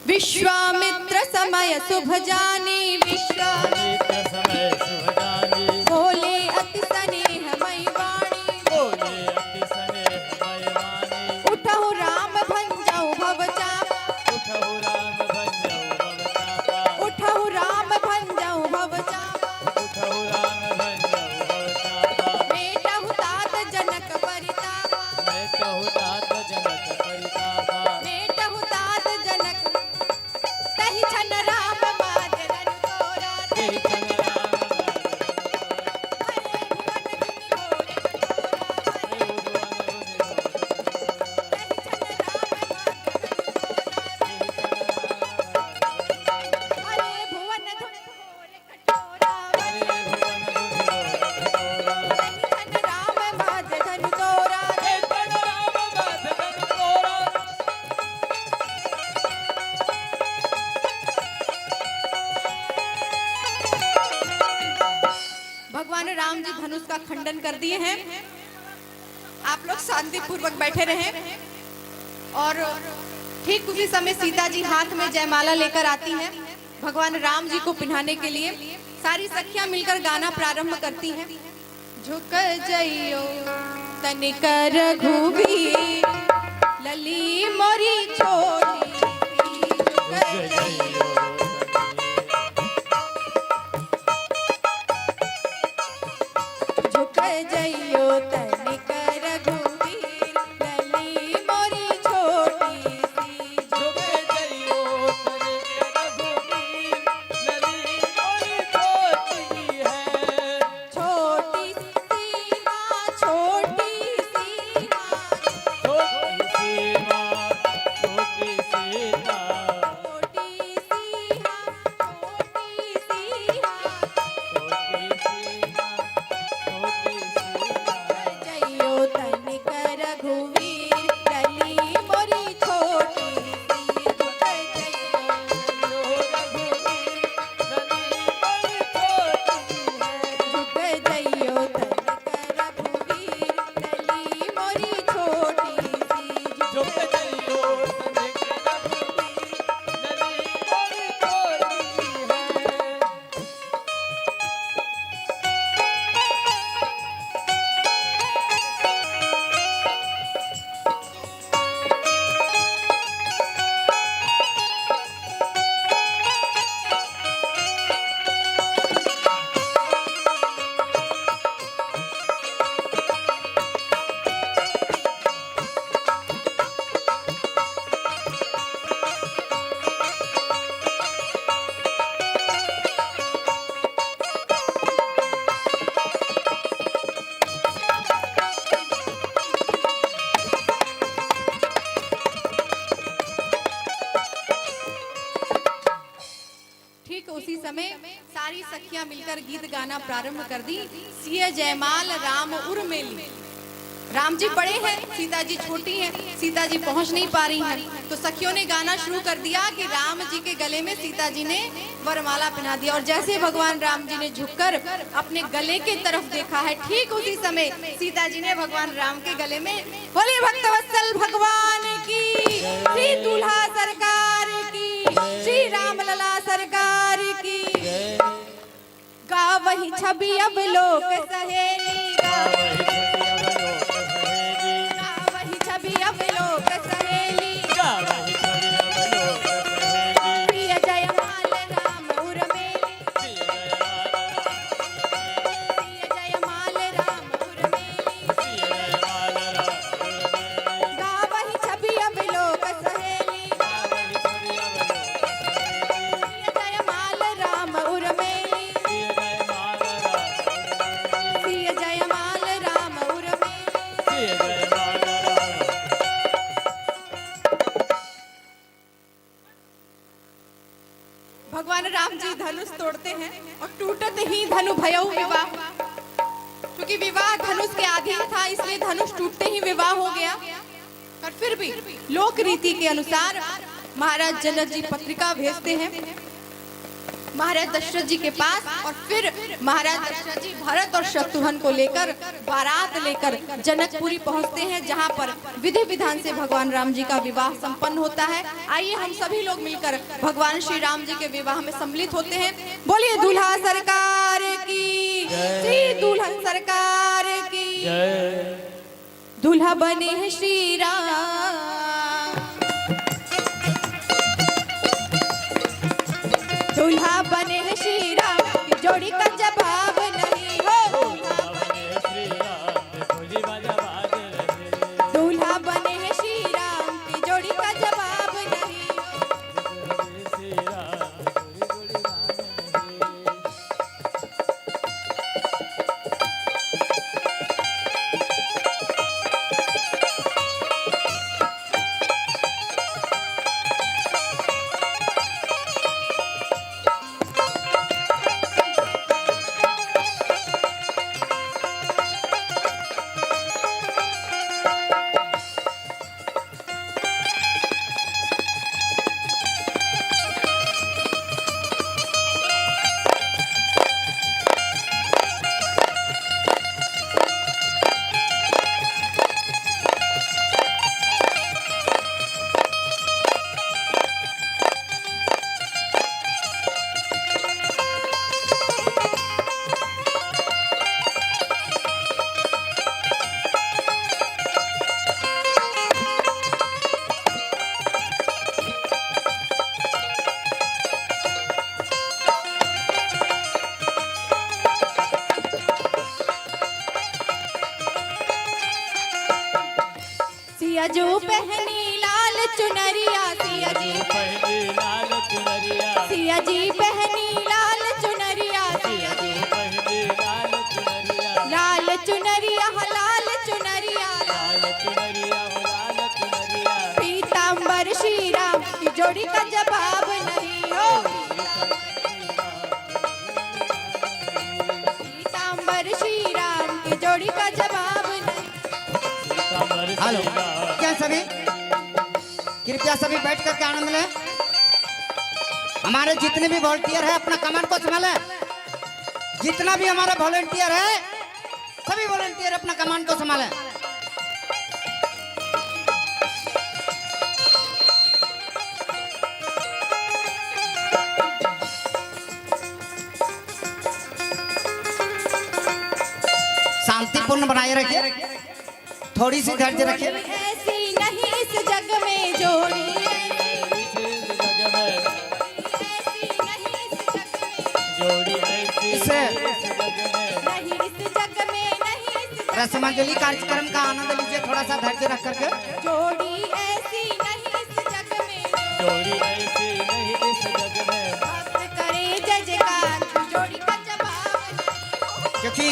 विश्वामित्र समय शुभ जानी, विश्वामित्र समय शुभ जानी, बोले अति स्नेहमयी वाणी, बोले अति स्नेहमयी वाणी, उठहु राम भंजऊ भव चापा, उठहु राम भंजऊ भव चापा, उठहु राम भंजऊ भव चापा, उठहु राम भगवान राम जी धनुष का खंडन कर दिए हैं। आप लोग शांति पूर्वक बैठे रहें। और ठीक उसी समय सीता जी हाथ में जयमाला लेकर आती हैं भगवान राम जी को पिन्हाने के लिए। सारी सखियां मिलकर गाना प्रारंभ करती हैं। झुक जइयो तनिक रघुबीर, लली मोरी छोटी झुक जइयो, झुक जइयो तनिक रघुबीर, लली मोरी छोटी सी, झुक जइयो तनिक रघुबीर, लली मोरी छोटी है, छोटी सी माँ, छोटी सी माँ, छोटी सी माँ, छोटी सी माँ, छोटी सी माँ, छोटी सी माँ, छोटी सी माँ, छोटी सी माँ, समय सारी सखियां मिलकर गीत गाना प्रारंभ कर दी। सिय जयमाल राम उर्मिली। राम जी बड़े हैं, सीता जी छोटी हैं, सीता जी पहुंच नहीं पा रही हैं, तो सखियों ने गाना शुरू कर दिया कि राम जी के गले में सीता जी ने वरमाला पहना दिया। और जैसे भगवान राम जी ने झुककर अपने गले की तरफ देखा है, ठीक उसी समय सीता जी ने भगवान राम के गले में बोले भक्तवत्सल भगवान की, श्री दूल्हा सरकार की, श्री राम लला सरकार की। गावहि छवि अब लोक सहेली, गावहि छवि अब लोक सहेली। प्रिय जयमाल राम उर्मिली, प्रिय जयमाल राम उर्मिली। गावहि छवि अब लोक सहेली, प्रिय जयमाल राम उर्मिली, प्रिय जयमाल राम उर्मिली। भगवान राम जी धनुष तोड़ते हैं और टूटते ही धनु भयउ विवाह। क्योंकि विवाह धनुष के अधीन था, इसलिए धनुष टूटते ही विवाह हो गया। पर फिर भी लोक रीति के अनुसार महाराज जनक जी पत्रिका भेजते हैं महाराज दशरथ जी के पास, और फिर महाराज दशरथ जी भरत और शत्रुघ्न को लेकर बारात लेकर जनकपुरी पहुंचते हैं, जहां पर विधि विधान से भगवान राम जी का विवाह संपन्न होता है। आइए हम सभी लोग मिलकर भगवान श्री राम जी के विवाह में सम्मिलित होते हैं। बोलिए दूल्हा सरकार की, श्री दुल्हन सरकार की। दूल्हा बने हैं श्री राम, दूल्हा बने हैं श्री राम की जोड़ी का जवाब नहीं हो। दूल्हा बने हैं श्री राम की जोड़ी का जवाब नहीं हो। सिया जो पहनी लाल चुनरिया, सिया जी पहनी लाल चुनरिया, सिया जी पहनी लाल चुनरिया, सिया जी पहनी लाल चुनरिया। लाल चुनरिया लाल चुनरिया, लाल चुनरिया लाल चुनरिया। पीतांबर श्री राम की जोड़ी का जवाब नहीं हो। पीतांबर श्री राम की जोड़ी का जवाब नहीं। हेलो, क्या सभी कृपया सभी बैठ करके आनंद लें। हमारे जितने भी वॉलंटियर है अपना कमान को संभालें। जितना भी हमारा वॉलंटियर है सभी वॉलंटियर अपना कमान को संभालें। शांतिपूर्ण बनाए रखिए, थोड़ी सी धैर्य रखिए। ऐसी नहीं इस जग में जोड़ी, इससे नहीं इस जग में, नहीं इस रसमंजली कार्यक्रम का आनंद लीजिए, थोड़ा सा धैर्य रख करके। जोड़ी ऐसी नहीं इस जग में, जोड़ी ऐसी नहीं इस जग में। भक्त करे जजकार जोड़ी का जवाब। क्योंकि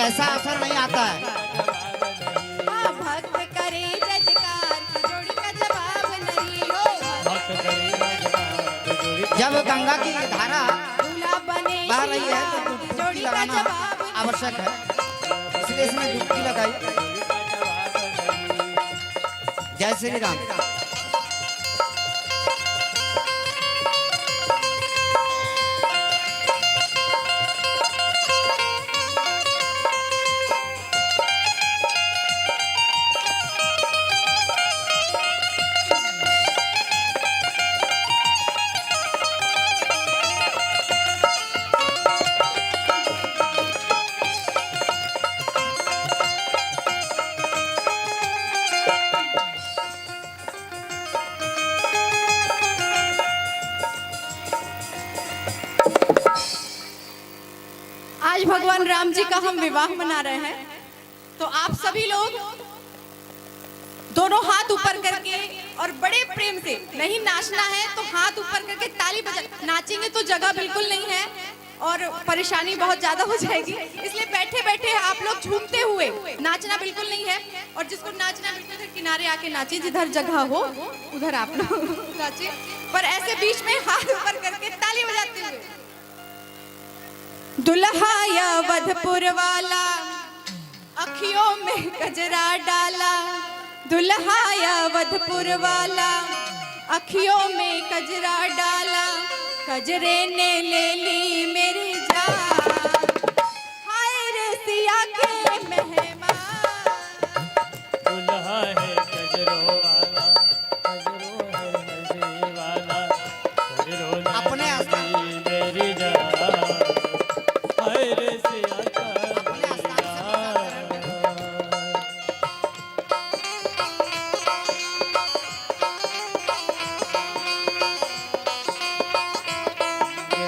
ऐसा असर नहीं आता है। हाँ, भक्त करे जजकार जोड़ी का जवाब नहीं हो। जब गंगा की धारा दूल्हा लगाना आवश्यक है, इसलिए इसमें डुबकी लगाई। जय श्री राम। आज भगवान राम जी का हम विवाह मना रहे हैं, तो आप सभी लोग दोनों हाथ ऊपर करके और बड़े प्रेम से, नहीं नाचना है तो हाथ ऊपर करके ताली बजा, नाचेंगे तो जगह बिल्कुल नहीं है और परेशानी बहुत ज्यादा हो जाएगी, इसलिए बैठे बैठे आप लोग झूमते हुए, नाचना बिल्कुल नहीं है। और जिसको नाचना बिल्कुल है किनारे आके नाचे, जिधर जगह हो उधर आप लोग नाचे, पर ऐसे बीच में हाथ ऊपर करके ताली बजाते हुए। दुल्हा या वधपुर वाला अखियों में कजरा डाला, दुल्हा या वधपुर वाला अखियों में कजरा डाला, कजरे ने ले ली मेरी जान, हाय रे सिया के मेहमान। दुल्हा है कजरों वाला, कजरों है नजरे वाला, कजरों ने अपने आस्थान मेरी जान, हाय रे सिया का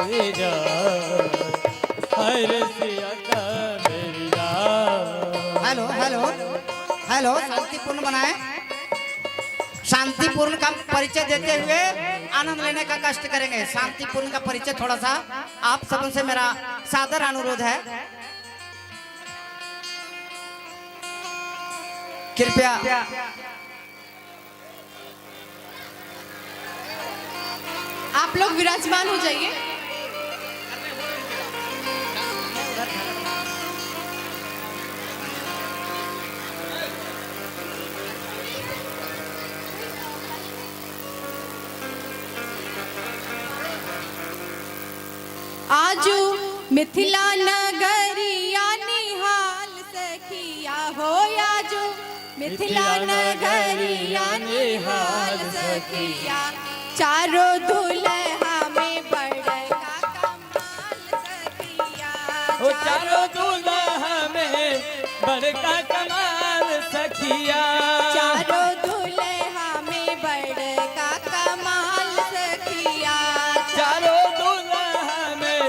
मेरी जान, हाय रे सिया का मेरी जान। हेलो हेलो हेलो, शांतिपूर्ण बनाए, शांतिपूर्ण का परिचय देते हुए आनंद लेने का कष्ट करेंगे। शांतिपूर्ण का परिचय थोड़ा सा आप सबों से मेरा सादर अनुरोध है, कृपया आप लोग विराजमान हो जाइए। आजू मिथिला नगरिया निहाल सखिया हो, आजू मिथिला नगरिया निहाल सखिया, चारों दुल्हा में बड़ा कमाल सखिया, ओ चारों दुल्हा में बड़का कमाल सखिया, चारों दुल्हा में बड़ा कमाल सखिया, चारों दुल्हा में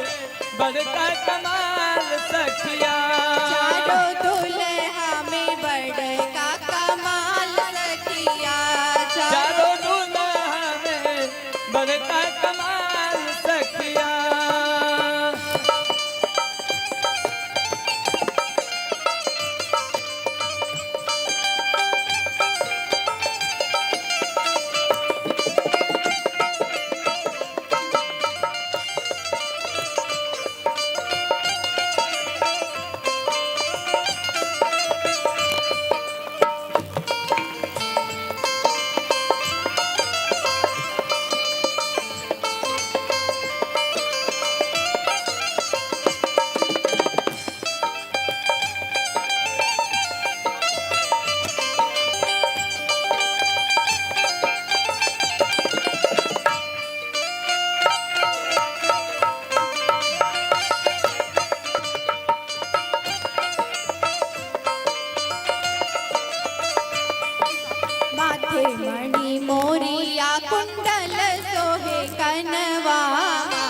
बड़का कमाल सखिया, चारों दुल्हा में बड़ा कमाल सखिया, चारों दुल्हा में बड़का कमाल सखिया। माथे मणि मोरिया कुंडल सोहे कनवा,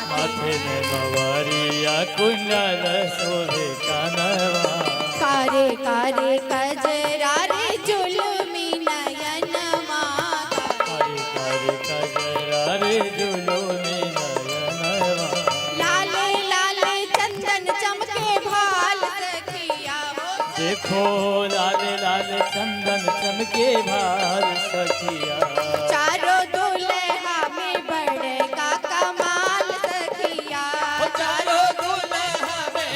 माथे में मवारिया कुंडल सोहे कनवा, कारे कारे कजरा रे जुलमी नयनवा, कारे कारे कजरा रे जुलूमी नयनवा, लाले लाले चंदन चमके भाल सखिया हो, देखो लाल लाल चंदन चमके भाल सखिया, चारों दुल्हा में बड़ा कमाल सखिया, चारों दुल्हा में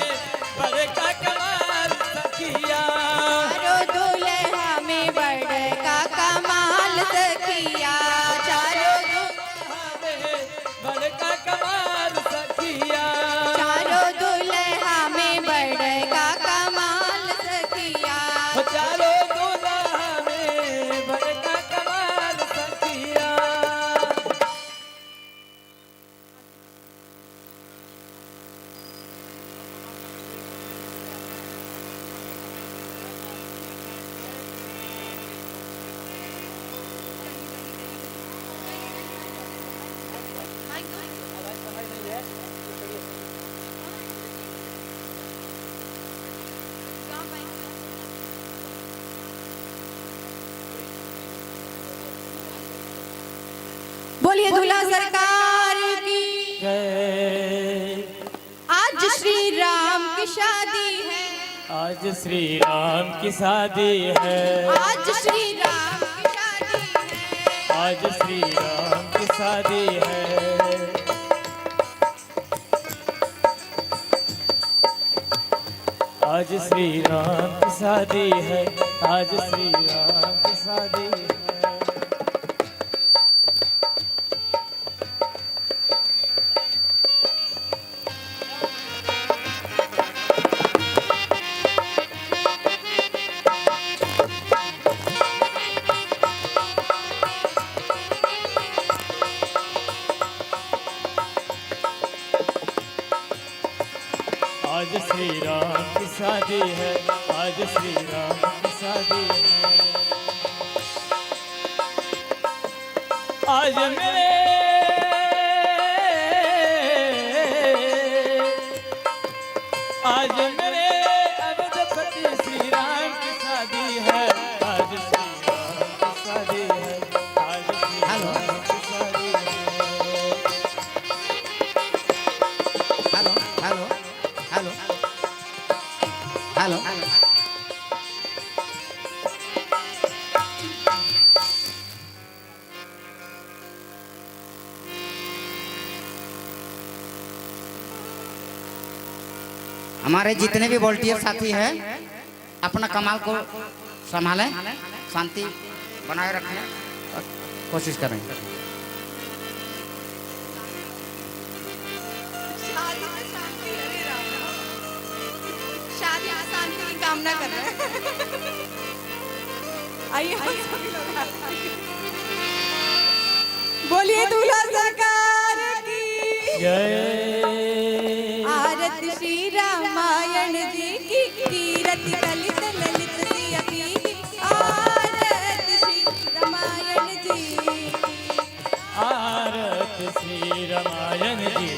दूल्हा सरकार की। जय। आज श्री राम की शादी है, आज श्री राम की शादी है, आज श्री राम की शादी है, आज श्री राम की शादी है। आज श्री राम की शादी है, आज श्री राम की शादी है। आज श्री राम की शादी है, आज श्री राम की शादी है। आज मेरे अवधपति श्री राम की शादी है, आज श्री राम की शादी है, आज श्री राम की शादी है। हेलो हेलो हेलो हेलो हमारे जितने भी वॉलंटियर साथी हैं अपना कमाल को संभालें, शांति बनाए रखने और कोशिश करें। शादी में शांति, अरे राम, शादी में शांति की कामना कर रहे हैं। आइए हम सभी लोग आते हैं। बोलिए दूल्हा सरकार की जय। आरत श्री रामायण जी की कीरति ललित ललित सी अभी। आरत श्री रामायण जी, आरत श्री रामायण जी